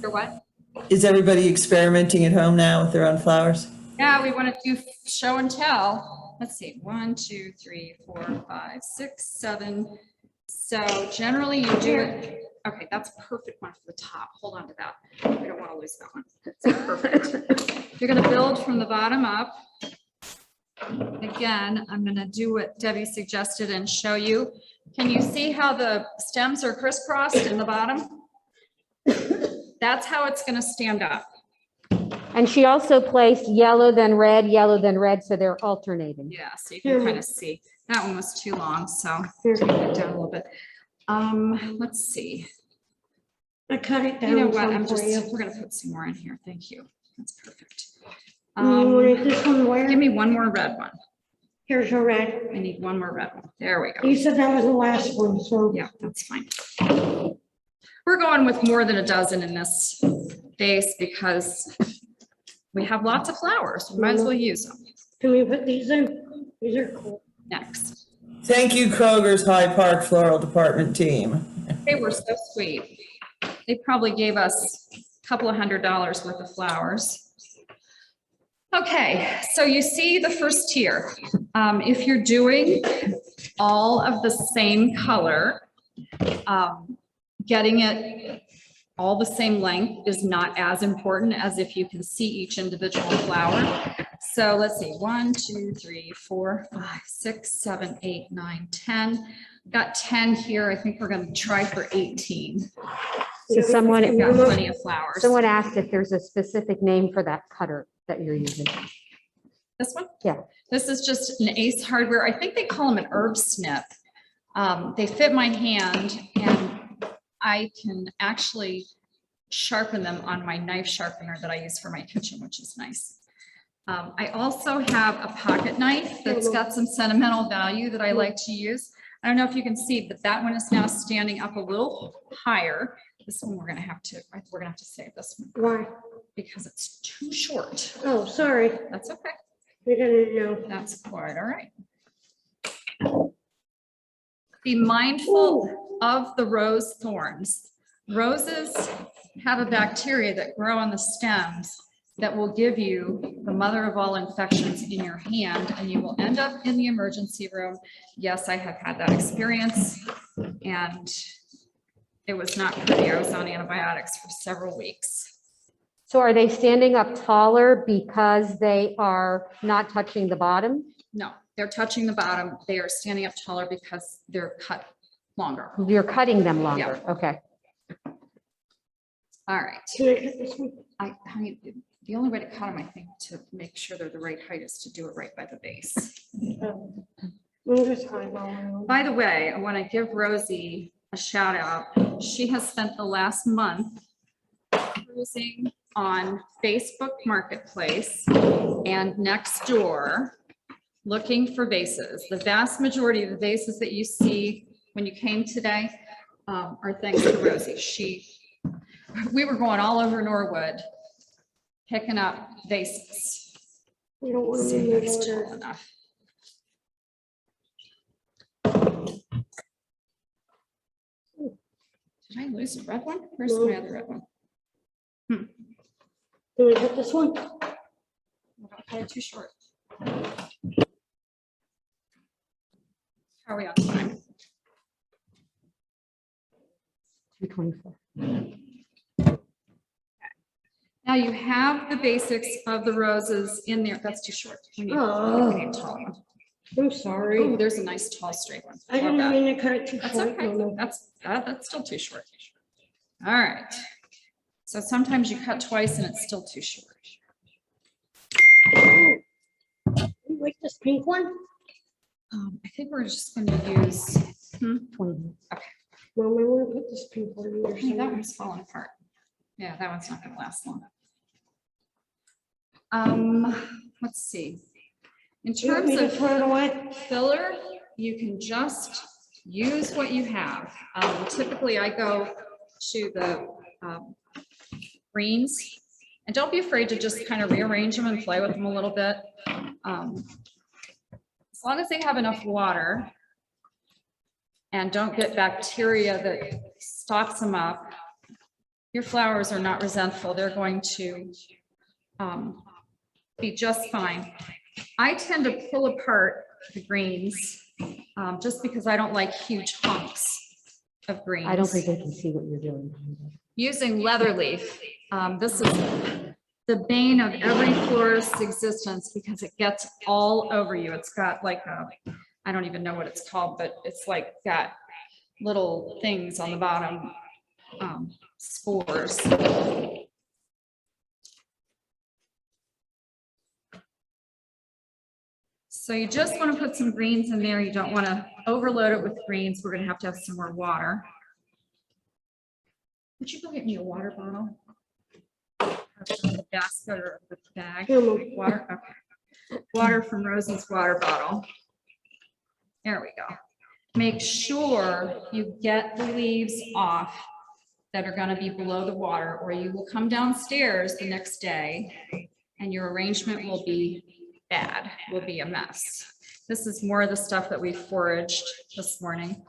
For what? Is everybody experimenting at home now with their own flowers? Yeah, we want to do show and tell. Let's see, 1, 2, 3, 4, 5, 6, 7. So generally you do it. Okay, that's a perfect one for the top. Hold on to that. We don't want to lose that one. That's perfect. You're going to build from the bottom up. Again, I'm going to do what Debbie suggested and show you. Can you see how the stems are crisscrossed in the bottom? That's how it's going to stand up. And she also placed yellow, then red, so they're alternating. Yeah, so you can kind of see. That one was too long, so take it down a little bit. Let's see. I cut it down. You know what? We're going to put some more in here. Thank you. That's perfect. This one where? Give me one more red one. Here's your red. I need one more red one. There we go. You said that was the last one, so. Yeah, that's fine. We're going with more than a dozen in this vase because we have lots of flowers. We might as well use them. Can we put these in? These are cool. Next. Thank you, Kroger's Hyde Park Floral Department team. They were so sweet. They probably gave us a couple of $100 worth of flowers. Okay, so you see the first tier. If you're doing all of the same color, getting it all the same length is not as important as if you can see each individual flower. So let's see, 1, 2, 3, 4, 5, 6, 7, 8, 9, 10. Got 10 here. I think we're going to try for 18. So someone We've got plenty of flowers. asked if there's a specific name for that cutter that you're using. This one? Yeah. This is just an Ace Hardware. I think they call them an herb snip. They fit my hand and I can actually sharpen them on my knife sharpener that I use for my kitchen, which is nice. I also have a pocket knife that's got some sentimental value that I like to use. I don't know if you can see, but that one is now standing up a little higher. This one we're gonna have to save this one Why? because it's too short. Oh, sorry. That's okay. We didn't know. That's quite all right. Be mindful of the rose thorns. Roses have a bacteria that grow on the stems that will give you the mother of all infections in your hand, and you will end up in the emergency room. Yes, I have had that experience, and it was not pretty. I was on antibiotics for several weeks. So are they standing up taller because they are not touching the bottom? No, they're touching the bottom. They are standing up taller because they're cut longer. You're cutting them longer, okay. All right. Can I cut this one? Honey, the only way to cut them, I think, to make sure they're the right height is to do it right by the base. Oh. We'll just eyeball it. By the way, I want to give Rosie a shout out. She has spent the last month cruising on Facebook Marketplace and Nextdoor looking for vases. The vast majority of the vases that you see when you came today are thanks to Rosie. We were going all over Norwood picking up vases. We don't want to See move if that's it tall over. enough. Did I lose a red one? Where's No. my other red one? Can we cut this one? Okay, too short. How are we on time? 224. Now you have the basics of the roses in there. That's too short. We need Oh. a tall one. I'm Oh, sorry. there's a nice tall straight one. I Love didn't that. mean to cut it too That's short. okay. No, no. That's still too short. All right. So sometimes you cut twice and it's still too short. You like this pink one? I think we're just going to use. 20. Mom, I want to put this pink one in there. Hey, that one's falling apart. Yeah, that one's not going to last long. Let's see. In You want terms me to of throw it away? filler, you can just use what you have. Typically, I go to the greens, and don't be afraid to just kind of rearrange them and play with them a little bit. As long as they have enough water and don't get bacteria that stops them up, your flowers are not resentful. They're going to be just fine. I tend to pull apart the greens just because I don't like huge hunks of greens. I don't think they can see what you're doing. Using leather leaf. This is the bane of every florist's existence because it gets all over you. It's got like a, I don't even know what it's called, but it's like got little things on the bottom, spores. So you just want to put some greens in there. You don't want to overload it with greens. We're going to have some more water. Would you go get me a water bottle? The basket or the bag? Here, Mom. Water, okay. Water from Rosie's water bottle. There we go. Make sure you get the leaves off that are going to be below the water, or you will come downstairs the next day and your arrangement will be bad, will be a mess. This is more of the stuff that we foraged this morning.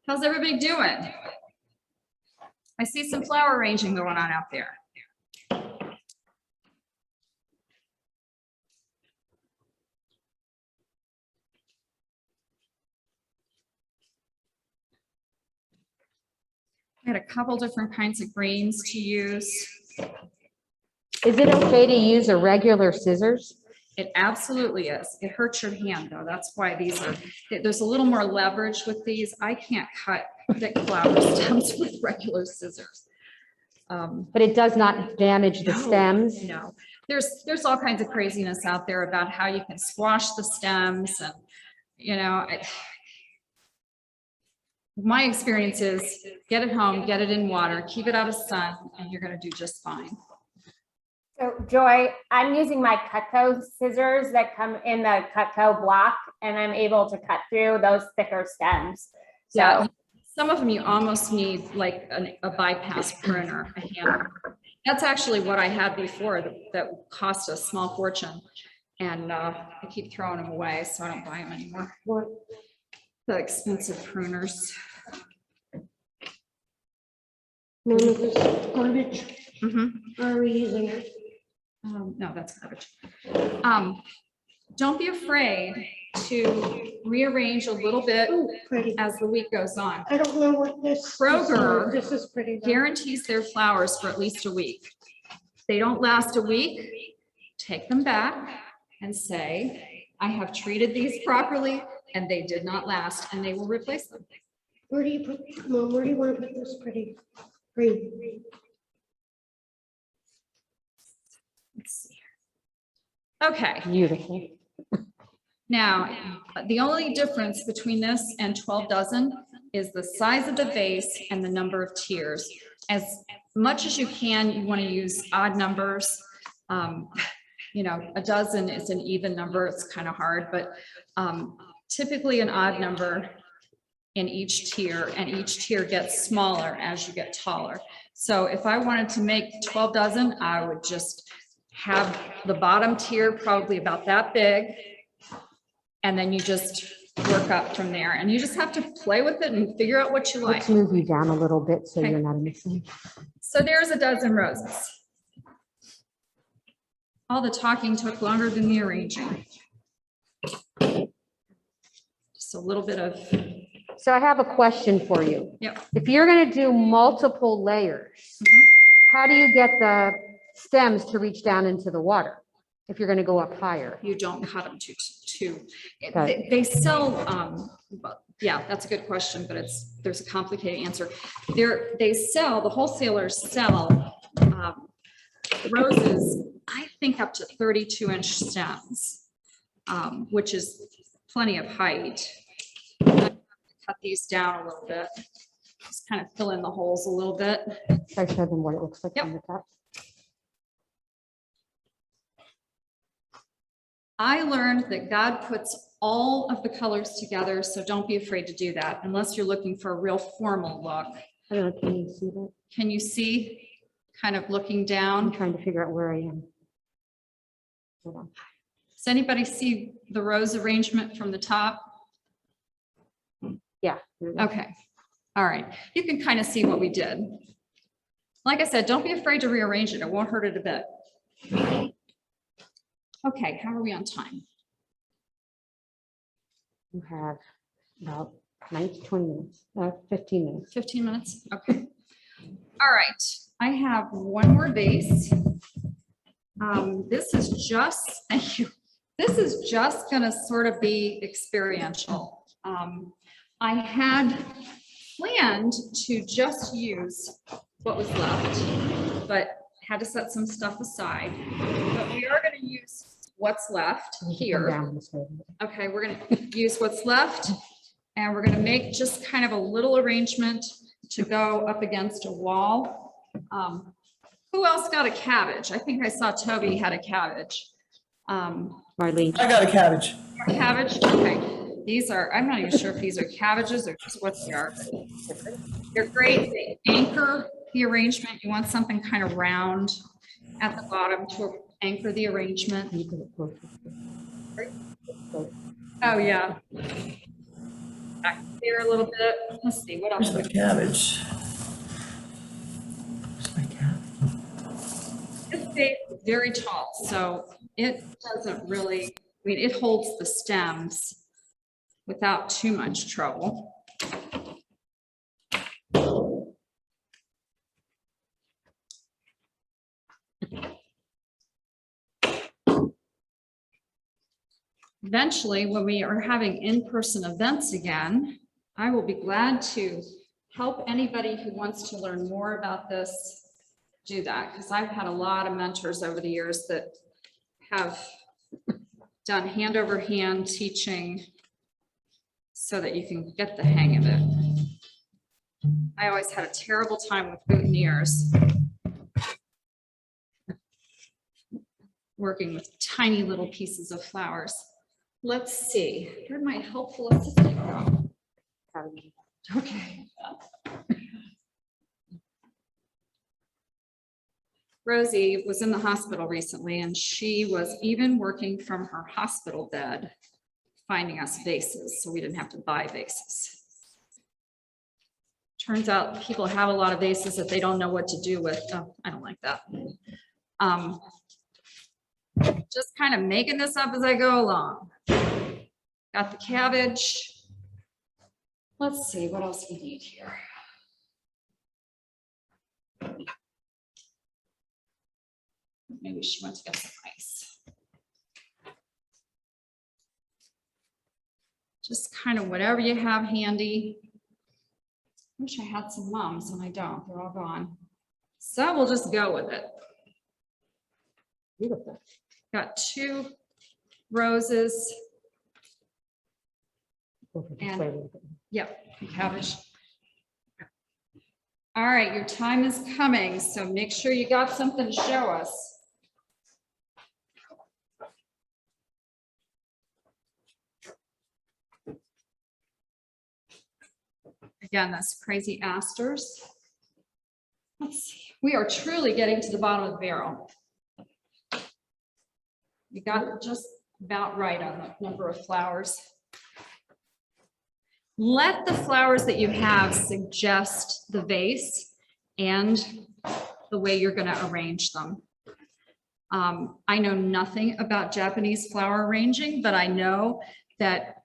How's everybody doing? I see some flower arranging going on out there. I had a couple different kinds of greens to use. Is it okay to use a regular scissors? It absolutely is. It hurts your hand though. That's why these are, there's a little more leverage with these. I can't cut thick flower stems with regular scissors. But it does not damage the No, stems? No, there's all kinds of craziness out there about how you can squash the stems and, you know, my experience is get it home, get it in water, keep it out of sun, and you're gonna do just fine. So Joy, I'm using my Cutco scissors that come in the Cutco block, and I'm able to cut through those thicker stems. So Yeah, some of them you almost need like a bypass pruner, a hammer. That's actually what I had before that cost a small fortune. And I keep throwing them away, so I don't buy them anymore. What? The expensive pruners. None of this garbage. Are we using it? No, that's garbage. Don't be afraid to rearrange a little bit Oh, pretty. as the week goes on. I don't know what this. Kroger This is pretty. though. Guarantees their flowers for at least a week. If they don't last a week, take them back and say, I have treated these properly and they did not last, and they will replace them. Where do you put, Mom, where do you want to put this pretty? Green. Let's see. Okay. Beautiful. Now, the only difference between this and 12 dozen is the size of the vase and the number of tiers. As much as you can, you want to use odd numbers. You know, a dozen is an even number. It's kind of hard, but typically an odd number in each tier, and each tier gets smaller as you get taller. So if I wanted to make 12 dozen, I would just have the bottom tier probably about that big. And then you just work up from there, and you just have to play with it and figure out what you like. Let's move you down a little bit so Okay. you're not missing. So there's a dozen roses. All the talking took longer than the arranging. Just a little bit of, So I have a question for you. yep. If you're going to do multiple layers, how do you get the stems to reach down into the water if you're going to go up higher? You don't cut them too. Got They sell, but yeah, that's a good question, but there's a complicated answer. The wholesalers sell roses, I think up to 32-inch stems, which is plenty of height. Cut these down a little bit, just kind of fill in the holes a little bit. I showed them what it looks like Yep. on the top. I learned that God puts all of the colors together, so don't be afraid to do that unless you're looking for a real formal look. I don't know, can you see that? Can you see, kind of looking I'm down? trying to figure out where I am. Hold on. Does anybody see the rose arrangement from the top? Yeah. there it is. Okay, all right. You can kind of see what we did. Like I said, don't be afraid to rearrange it. It won't hurt it a bit. Okay, how are we on time? You have about 20 minutes, 15 minutes. 15 minutes? Okay. All right, I have one more vase. This is just, thank you. This is just gonna sort of be experiential. I had planned to just use what was left, but had to set some stuff aside. But we are gonna use what's left You can come here. down this way. Okay, we're gonna use what's left, and we're gonna make just kind of a little arrangement to go up against a wall. Who else got a cabbage? I think I saw Toby had a cabbage. Marlene. I got a cabbage. Cabbage, okay. These are, I'm not even sure if these are cabbages or just what they are. They're great, they anchor the arrangement. You want something kind of round at the bottom to anchor the arrangement. Can you put it closer? Oh, yeah. Back there a little bit. Let's see, what else? Where's my cabbage? Where's my cabbage? This vase is very tall, so it doesn't really, I mean, it holds the stems without too much trouble. eventually, when we are having in-person events again, I will be glad to help anybody who wants to learn more about this do that, because I've had a lot of mentors over the years that have done hand over hand teaching so that you can get the hang of it. I always had a terrible time with boutonnieres, working with tiny little pieces of flowers. Let's see, where'd my helpful assistant go? Okay. Rosie was in the hospital recently, and she was even working from her hospital bed, finding us vases, so we didn't have to buy vases. Turns out people have a lot of vases that they don't know what to do with. Oh, I don't like that. Just kind of making this up as I go along. Got the cabbage. Let's see what else we need here. Maybe she went to get some ice. Just kind of whatever you have handy. Wish I had some mums, and I don't. They're all gone. So we'll just go with it. Beautiful. Got 2 roses. And yep, cabbage. All right, your time is coming, so make sure you got something to show us. Again, that's crazy asters. Let's see. We are truly getting to the bottom of the barrel. You got it just about right on the number of flowers. Let the flowers that you have suggest the vase and the way you're going to arrange them. I know nothing about Japanese flower arranging, but I know that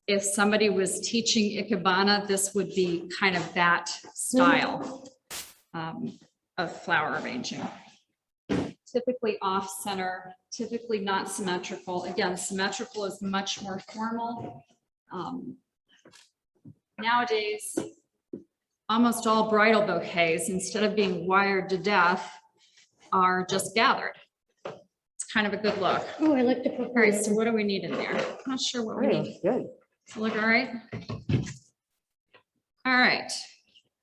if somebody was teaching Ikebana, this would be kind of that style of flower arranging. Typically off center, typically not symmetrical. Again, symmetrical is much more formal. Nowadays, almost all bridal bouquets, instead of being wired to death, are just gathered. It's kind of a good look. Oh, I like the purple. All right, so what do we need in there? I'm not sure what we need. Good. Does it look all right? All right.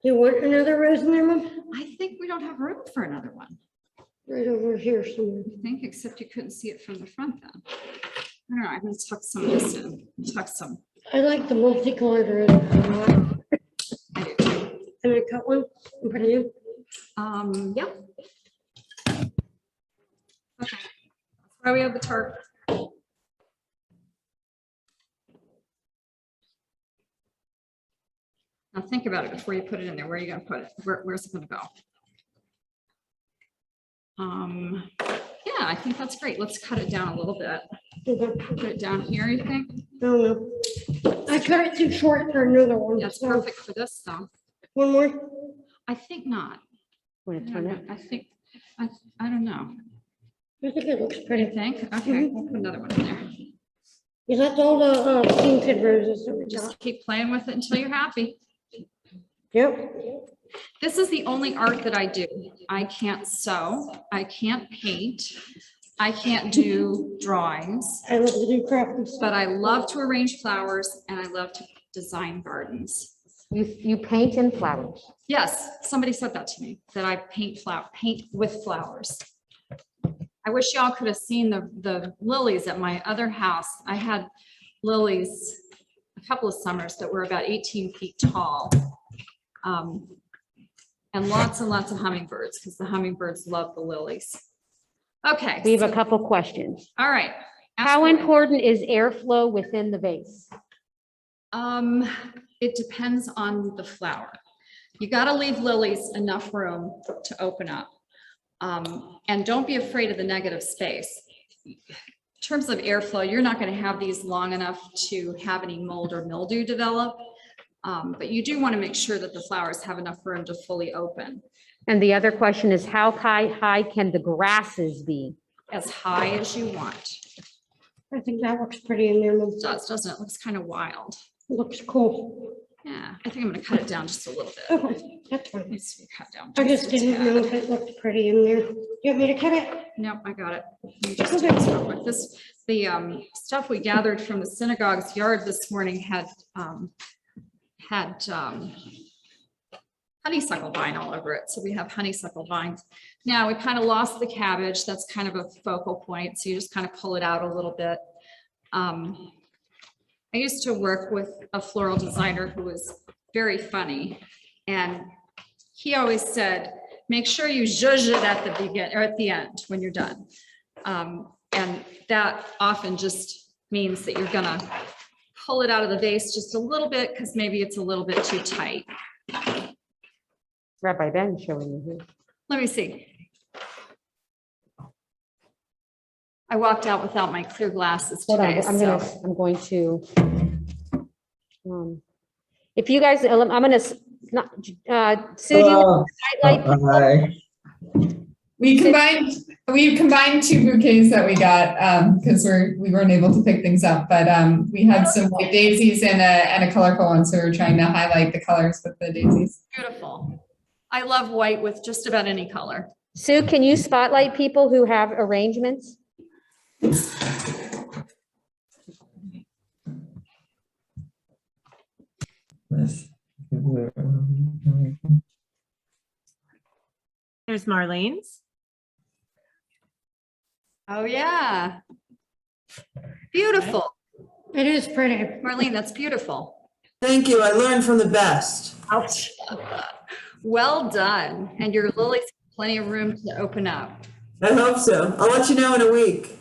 Do you want another rose in there, Mom? I think we don't have room for another one. Right over here somewhere. I think, except you couldn't see it from the front then. I don't know, I'm gonna tuck some of this in, tuck some. I like the multicolored rose. I do too. Can I cut one and put it in? Yeah. Okay. That's why we have the tart. Now think about it before you put it in there. Where are you gonna put it? Where's it gonna go? Yeah, I think that's great. Let's cut it down a little bit. Okay. Put it down here, you think? No. I cut it too short for another one. That's so- perfect for this though. One more? I think not. I Want to don't turn know. it? I think, I don't know. I think it looks You pretty. think? Okay, we'll put another one in there. Because that's all the painted roses that we Just got. keep playing with it until you're happy. Yep. This is the only art that I do. I can't sew, I can't paint, I can't do drawings, I love to do crafts. but I love to arrange flowers and I love to design gardens. You paint in flowers. Yes, somebody said that to me, that I paint with flowers. I wish y'all could have seen the lilies at my other house. I had lilies a couple of summers that were about 18 feet tall. And lots of hummingbirds, because the hummingbirds love the lilies. Okay. We have a so- couple questions. All right. ask How away. important is airflow within the vase? It depends on the flower. You got to leave lilies enough room to open up. And don't be afraid of the negative space. In terms of airflow, you're not going to have these long enough to have any mold or mildew develop. But you do want to make sure that the flowers have enough room to fully open. And the other question is, how high can the grasses be? As high as you want. I think that looks pretty in there. It does, doesn't it? It looks kind of wild. Looks cool. Yeah, I think I'm gonna cut it down just a little bit. Okay, that's fine. Needs to be cut down. I just a didn't tad. know if it looked pretty in there. You want me to cut it? Nope, I got it. Let me just do this real quick. The stuff we gathered from the synagogue's yard this morning had honeysuckle vine all over it. So we have honeysuckle vines. Now we kind of lost the cabbage. That's kind of a focal point. So you just kind of pull it out a little bit. I used to work with a floral designer who was very funny. And he always said, make sure you zhuzh it at the beginning or at the end when you're done. And that often just means that you're gonna pull it out of the vase just a little bit because maybe it's a little bit too tight. Rabbi Ben showing you here. Let me see. I walked out without my clear glasses Hold on, today, I'm going to, if you guys, I'm gonna, Sue, do you want to highlight? Hi. We combined two bouquets that we got because we weren't able to pick things up, but we had some white daisies and a colorful one, so we're trying to highlight the colors with the daisies. Beautiful. I love white with just about any color. Sue, can you spotlight people who have arrangements? There's Marlene's. Oh, yeah. Beautiful. It is pretty. Marlene, that's beautiful. Thank you. I learned from the best. Ouch. Well done. And your lilies have plenty of room to open up. I hope so. I'll let you know in a week.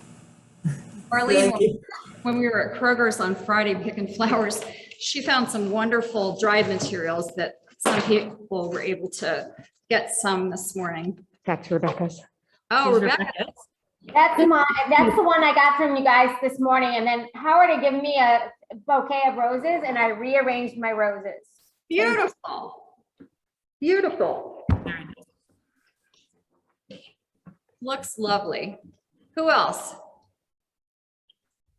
Marlene, Thank you. when we were at Kroger's on Friday picking flowers, she found some wonderful dried materials that some people were able to get some this morning. That's Rebecca's. Oh, Rebecca. That's the one I got from you guys this morning. And then Howard had given me a bouquet of roses and I rearranged my roses. Beautiful. Beautiful. Looks lovely. Who else?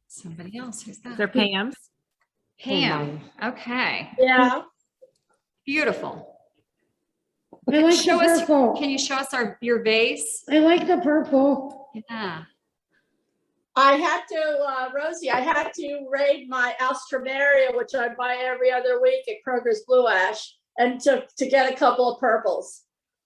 Somebody else. Who's that? They're Pam's. Pam. Okay. Yeah. Beautiful. I like the Show us, purple. can you show us your vase? I like the purple. Yeah. I had to, Rosie, I had to raid my Alstroemeria, which I buy every other week at Kroger's Blue Ash, and to get a couple of purples.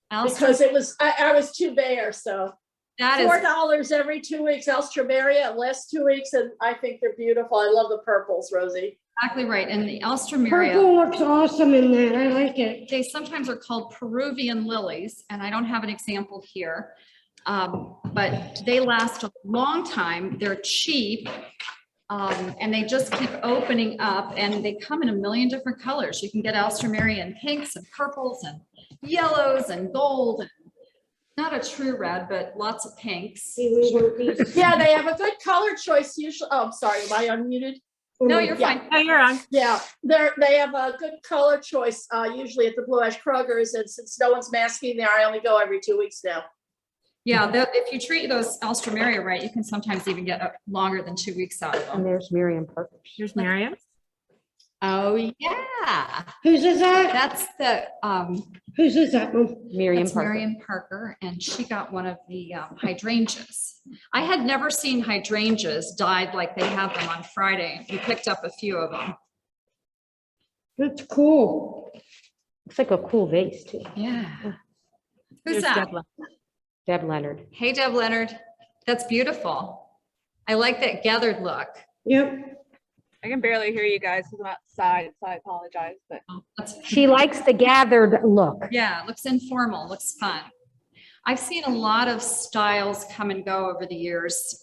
Because it was, I was too bare, so. That is $4 every 2 weeks, Alstroemeria, last 2 weeks, and I think they're beautiful. I love the purples, Rosie. exactly right. And the Alstroemeria, Purple looks awesome in that. I like it. they sometimes are called Peruvian lilies, and I don't have an example here. But they last a long time. They're cheap. And they just keep opening up, and they come in a million different colors. You can get Alstroemeria in pinks and purples and yellows and gold. And not a true red, but lots of pinks. Yeah, they have a good color choice usually. Oh, I'm sorry, am I unmuted? No, you're Yeah. fine. Oh, you're on. Yeah, they have a good color choice usually at the Blue Ash Kroger's, and since no one's masking there, I only go every 2 weeks now. Yeah, if you treat those Alstroemeria right, you can sometimes even get longer than 2 weeks out of them. And there's Miriam Parker. There's Miriam. Oh, yeah. Whose is that? That's the, Whose is that one? Miriam that's Parker. Miriam Parker, and she got one of the hydrangeas. I had never seen hydrangeas dyed like they have them on Friday. We picked up a few of them. That's cool. Looks like a cool vase too. Yeah. Who's There's that? Deb. Deb Leonard. Hey, Deb Leonard. That's beautiful. I like that gathered look. Yep. I can barely hear you guys because I'm outside, so I apologize. But She likes the gathered look. yeah, it looks informal, looks fun. I've seen a lot of styles come and go over the years.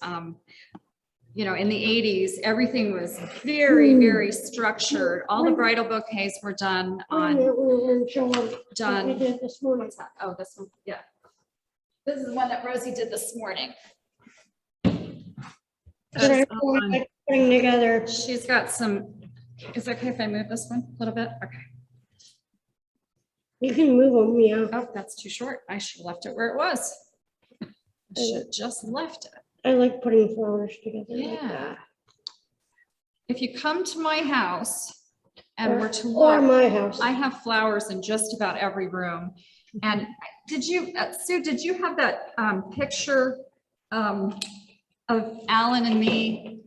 You know, in the 80s, everything was very, very structured. All the bridal bouquets were done on, done. We did this morning. What's that? Oh, this one, yeah. This is one that Rosie did this morning. That I really like putting together. She's got some, is it okay if I move this one a little bit? Okay. You can move them, yeah. Oh, that's too short. I should have left it where it was. I should have just left it. I like putting flowers together like Yeah. that. if you come to my house and were to Or look, my house. I have flowers in just about every room. And did you, Sue, did you have that picture of Alan and me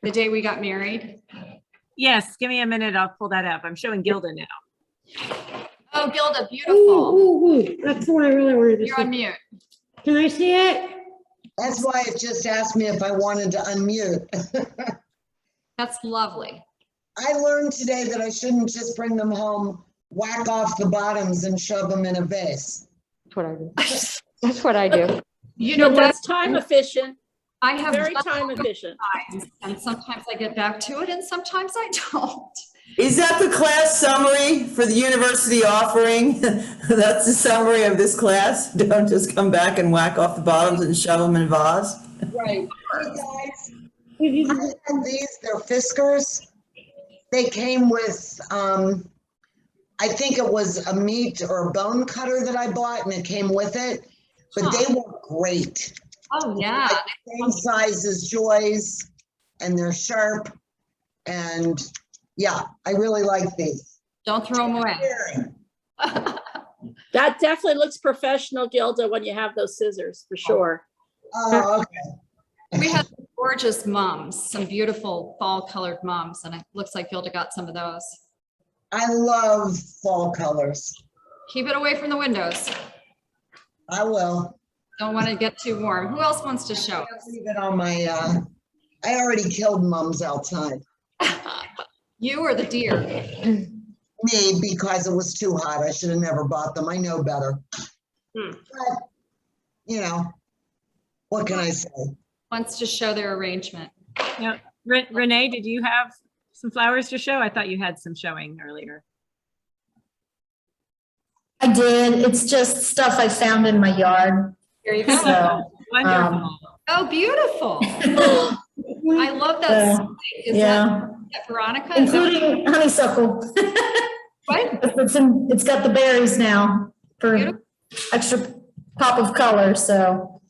the day we got married? Yes, give me a minute. I'll pull that up. I'm showing Gilda now. Oh, Gilda, Ooh, beautiful. ooh, ooh, that's the one I really wanted to You're on see. mute. Can I see it? That's why it just asked me if I wanted to unmute. That's lovely. I learned today that I shouldn't just bring them home, whack off the bottoms and shove them in a vase. That's what I do. That's what I do. You know But what? that's time efficient, I have very done time it efficient. sometimes, and sometimes I get back to it and sometimes I don't. Is that the class summary for the university offering? That's the summary of this class? Don't just come back and whack off the bottoms and shove them in a vase? Right. Hey guys, I had these, they're Fiskars. They came with, I think it was a meat or a bone cutter that I bought and it came with it, but they were great. Oh, yeah. Like same size as Joy's and they're sharp. And yeah, I really like these. Don't throw them away. That definitely looks professional, Gilda, when you have those scissors, for sure. Oh, okay. We had gorgeous mums, some beautiful fall colored mums, and it looks like Gilda got some of those. I love fall colors. Keep it away from the windows. I will. Don't want to get too warm. Who else wants to show us? Leave it on my, I already killed mums outside. You or the deer? Me, because it was too hot. I should have never bought them. I know better. But, you know, what can I say? Wants to show their arrangement. Yeah. Renee, did you have some flowers to show? I thought you had some showing earlier. I did. It's just stuff I found in my yard. Here you go. So, Wonderful. Oh, beautiful. I love that. Is that Veronica? including honeysuckle. What? It's got the berries now for extra pop of color. So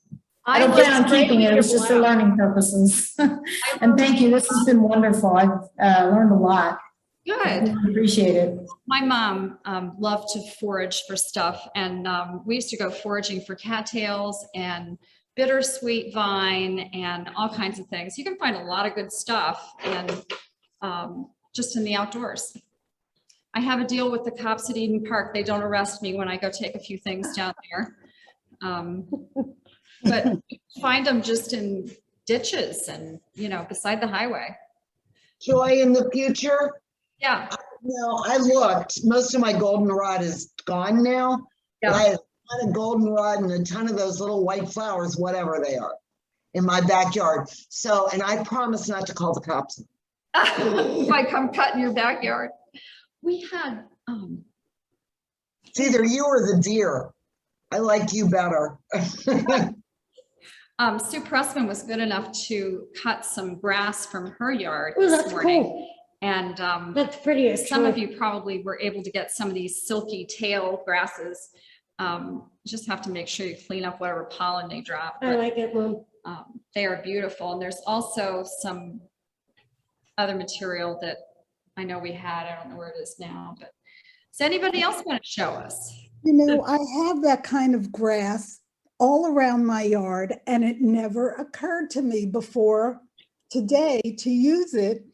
I don't plan on keeping it. It was just for learning purposes. And thank you. This has been wonderful. I've learned a lot. Good. Appreciate it. My mom loved to forage for stuff, and we used to go foraging for cattails and bittersweet vine and all kinds of things. You can find a lot of good stuff and just in the outdoors. I have a deal with the cops at Eden Park. They don't arrest me when I go take a few things down there. But find them just in ditches and, you know, beside the highway. Joy, in the future, Yeah. no, I looked, most of my goldenrod is gone now. But I have a ton of goldenrod and a ton of those little white flowers, whatever they are, in my backyard. So, and I promise not to call the cops. If I come cut in your backyard. We had, It's either you or the deer. I like you better. Sue Pressman was good enough to cut some grass from her yard Oh, this that's morning. cool. And That's pretty. some of you probably were able to get some of these silky tail grasses. Just have to make sure you clean up whatever pollen they drop. I like it, Mom. They are beautiful. And there's also some other material that I know we had. I don't know where it is now, but does anybody else want to show us? You know, I have that kind of grass all around my yard, and it never occurred to me before today to use it.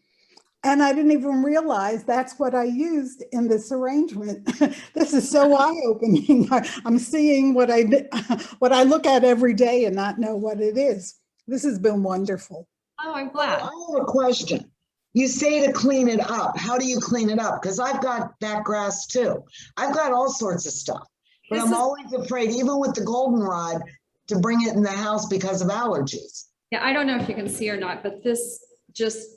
And I didn't even realize that's what I used in this arrangement. This is so eye-opening. I'm seeing what I look at every day and not know what it is. This has been wonderful. Oh, I'm glad. I have a question. You say to clean it up. How do you clean it up? Because I've got that grass too. I've got all sorts of stuff, but I'm always afraid, even with the goldenrod, to bring it in the house because of allergies. Yeah, I don't know if you can see or not, but this just,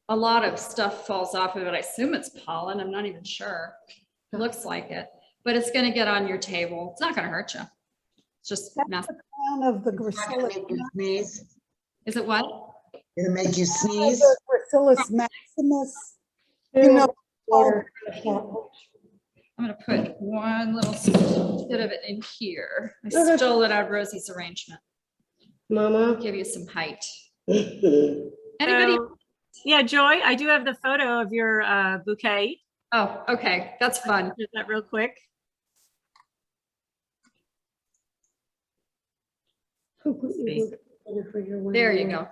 a lot of stuff falls off of it. I assume it's pollen. I'm not even sure. It looks like it, but it's going to get on your table. It's not going to hurt you. It's just That's the crown of the Gracilis. Is it what? It'll make you sneeze. The Gracilis maximus. You know, I'm going to put one little bit of it in here. I Okay. stole it out of Rosie's arrangement. Mama. Give you some height. So, Anybody? Yeah, Joy, I do have the photo of your bouquet. Oh, okay, that's fun. Do that real quick. There you go.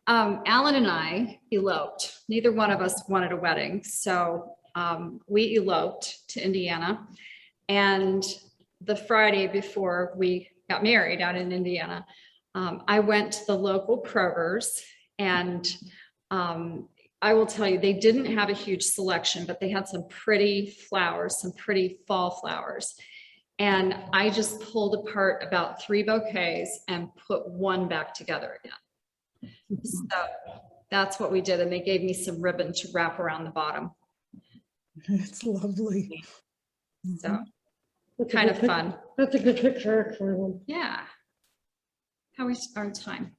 Alan and I eloped. Neither one of us wanted a wedding. So we eloped to Indiana. And the Friday before we got married out in Indiana, I went to the local Kroger's, and I will tell you, they didn't have a huge selection, but they had some pretty flowers, some pretty fall flowers. And I just pulled apart about 3 bouquets and put one back together again. So that's what we did. And they gave me some ribbon to wrap around the bottom. It's lovely. So kind of fun. That's a good picture, actually. Yeah. How is our time?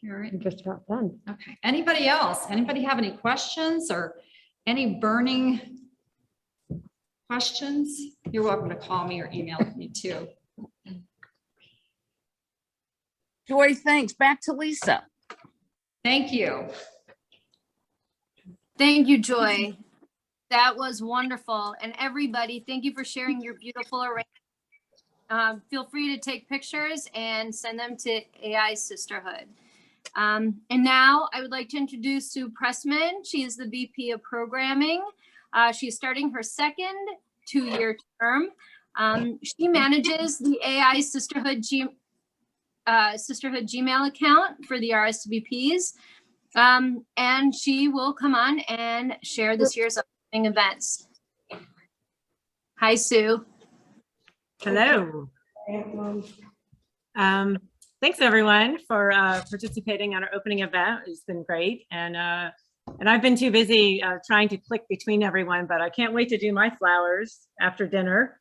You all right? I'm just about done. Okay. Anybody else? Anybody have any questions or any burning questions? You're welcome to call me or email me too. Joy, thanks. Back to Lisa. Thank you. Thank you, Joy. That was wonderful. And everybody, thank you for sharing your beautiful arrangement. Feel free to take pictures and send them to AI Sisterhood. And now I would like to introduce Sue Pressman. She is the VP of Programming. She's starting her second 2-year term. She manages the AI Sisterhood Gmail account for the RSVPs. And she will come on and share this year's upcoming events. Hi, Sue. Hello. Thanks everyone for participating on our opening event. It's been great. And I've been too busy trying to click between everyone, but I can't wait to do my flowers after dinner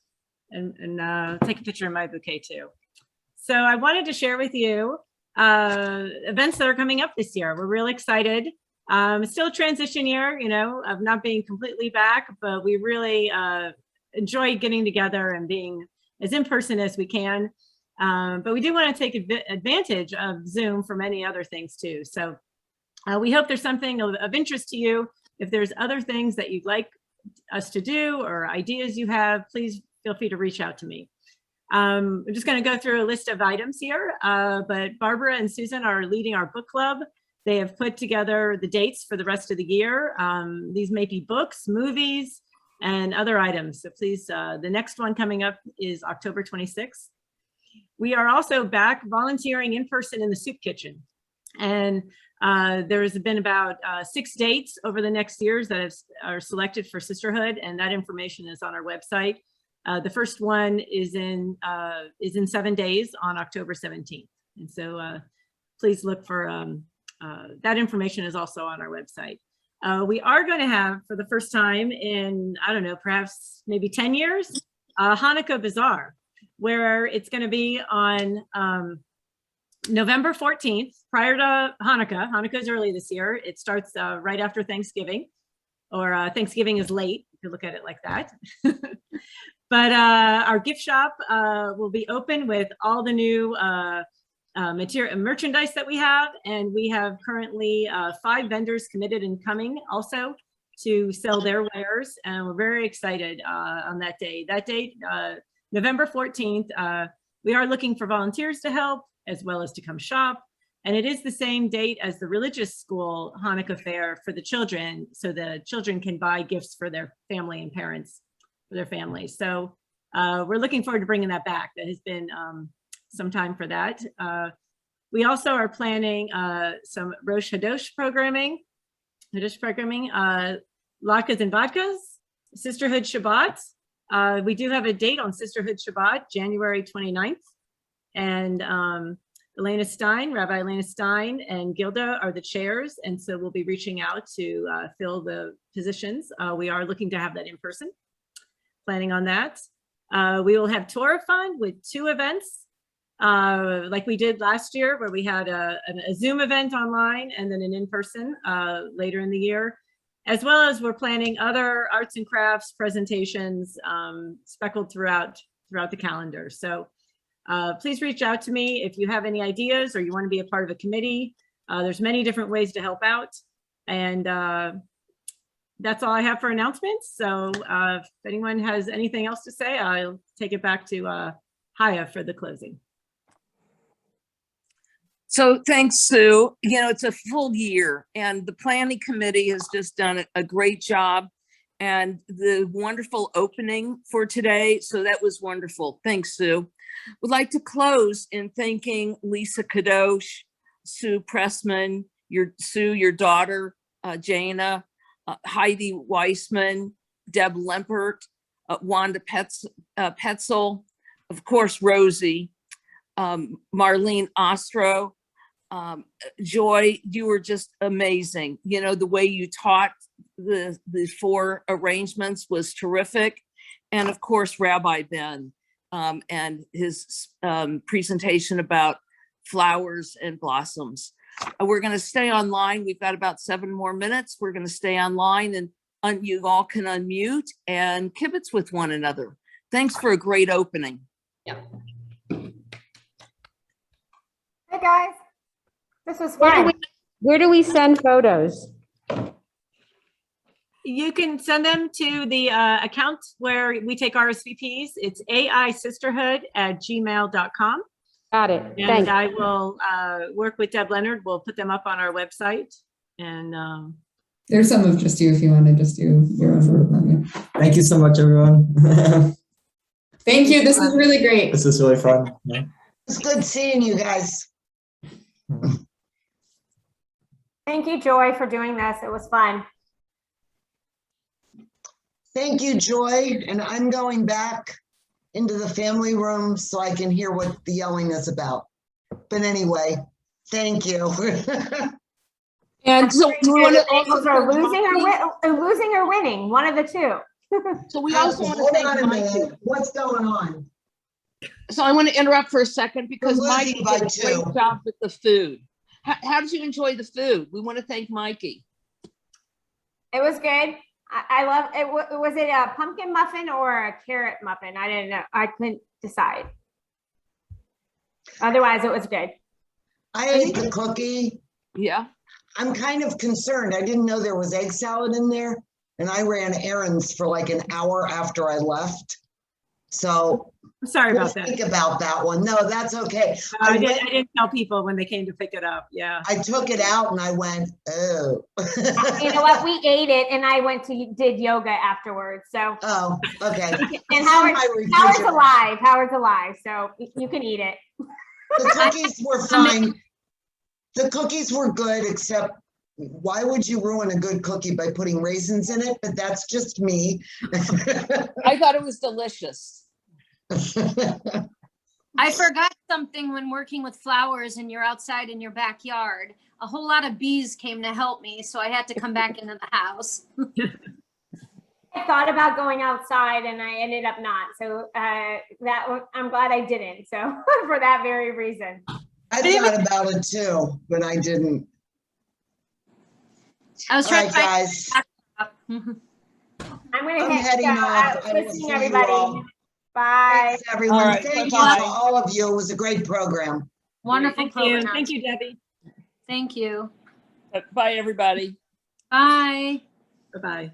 and take a picture of my bouquet too. So I wanted to share with you events that are coming up this year. We're really excited. It's still a transition year, you know, of not being completely back, but we really enjoy getting together and being as in person as we can. But we do want to take advantage of Zoom for many other things too. So we hope there's something of interest to you. If there's other things that you'd like us to do or ideas you have, please feel free to reach out to me. I'm just going to go through a list of items here, but Barbara and Susan are leading our book club. They have put together the dates for the rest of the year. These may be books, movies, and other items. So please, the next one coming up is October 26th. We are also back volunteering in person in the soup kitchen. And there's been about 6 dates over the next years that are selected for Sisterhood, and that information is on our website. The first one is in 7 days on October 17th. And so please look for that information is also on our website. We are going to have, for the first time in, I don't know, perhaps maybe 10 years, Hanukkah Bazaar, where it's going to be on November 14th, prior to Hanukkah. Hanukkah is early this year. It starts right after Thanksgiving, or Thanksgiving is late, if you look at it like that. But our gift shop will be open with all the new merchandise that we have. And we have currently 5 vendors committed and coming also to sell their wares. And we're very excited on that day. That date, November 14th, we are looking for volunteers to help as well as to come shop. And it is the same date as the religious school Hanukkah fair for the children. So the children can buy gifts for their family and parents, for their families. So we're looking forward to bringing that back. That has been some time for that. We also are planning some Rosh Hadosh programming, latkes and vodkas, Sisterhood Shabbat. We do have a date on Sisterhood Shabbat, January 29th. And Rabbi Elena Stein and Gilda are the chairs. And so we'll be reaching out to fill the positions. We are looking to have that in person, planning on that. We will have Torah Fund with 2 events, like we did last year, where we had a Zoom event online and then an in-person later in the year, as well as we're planning other arts and crafts presentations speckled throughout the calendar. So please reach out to me if you have any ideas or you want to be a part of a committee. There's many different ways to help out. And that's all I have for announcements. So if anyone has anything else to say, I'll take it back to Haya for the closing. So thanks, Sue. You know, it's a full year and the planning committee has just done a great job, and the wonderful opening for today. So that was wonderful. Thanks, Sue. Would like to close in thanking Lisa Kadosh, Sue Pressman, your daughter, Jana, Heidi Weissman, Deb Lempert, Wanda Petzel, of course, Rosie, Marlene Ostro. Joy, you were just amazing. You know, the way you taught the 4 arrangements was terrific. And of course, Rabbi Ben and his presentation about flowers and blossoms. We're going to stay online. We've got about 7 more minutes. We're going to stay online, and you all can unmute and kibitz with one another. Thanks for a great opening. Hey guys, this was fun. Where do we send photos? You can send them to the account where we take RSVPs. It's aisisterhood@gmail.com. Got it. And Thanks. I will work with Deb Leonard. We'll put them up on our website. And There's some of just you if you want to just do your own group. Thank you so much, everyone. Thank you. This was really great. This is really fun. Yeah. It's good seeing you guys. Thank you, Joy, for doing this. It was fun. Thank you, Joy. And I'm going back into the family room so I can hear what the yelling is about. But anyway, thank you. And so we want to also are losing or winning, one of the two. So we also want to Hold thank on a minute. Mikey. What's going on? So I want to interrupt for a second because We're Mikey losing by did a great 2. job with the food. How did you enjoy the food? We want to thank Mikey. It was good. I love it. Was it a pumpkin muffin or a carrot muffin? I didn't know. I couldn't decide. Otherwise, it was good. I ate the cookie. Yeah. I'm kind of concerned. I didn't know there was egg salad in there, and I ran errands for like an hour after I left. So I'm sorry about that. Think about that one. No, that's okay. I didn't tell people when they came to pick it up. Yeah. I took it out and I went, oh. You know what? We ate it, and I did yoga afterwards. So. Oh, okay. And Howard's alive. Howard's alive, so you can eat it. The cookies were fine. The cookies were good, except why would you ruin a good cookie by putting raisins in it? But that's just me. I thought it was delicious. I forgot something when working with flowers and you're outside in your backyard. A whole lot of bees came to help me, so I had to come back into the house. I thought about going outside and I ended up not. So I'm glad I didn't. So for that very reason. I thought about it too, but I didn't. I was trying to guys. I'm heading off. Good seeing everybody. Bye. Thanks, everyone. All right, Thank bye-bye. you to all of you. It was a great program. Wonderful program. Thank you, Debbie. Thank you. Bye, everybody. Bye. Bye-bye.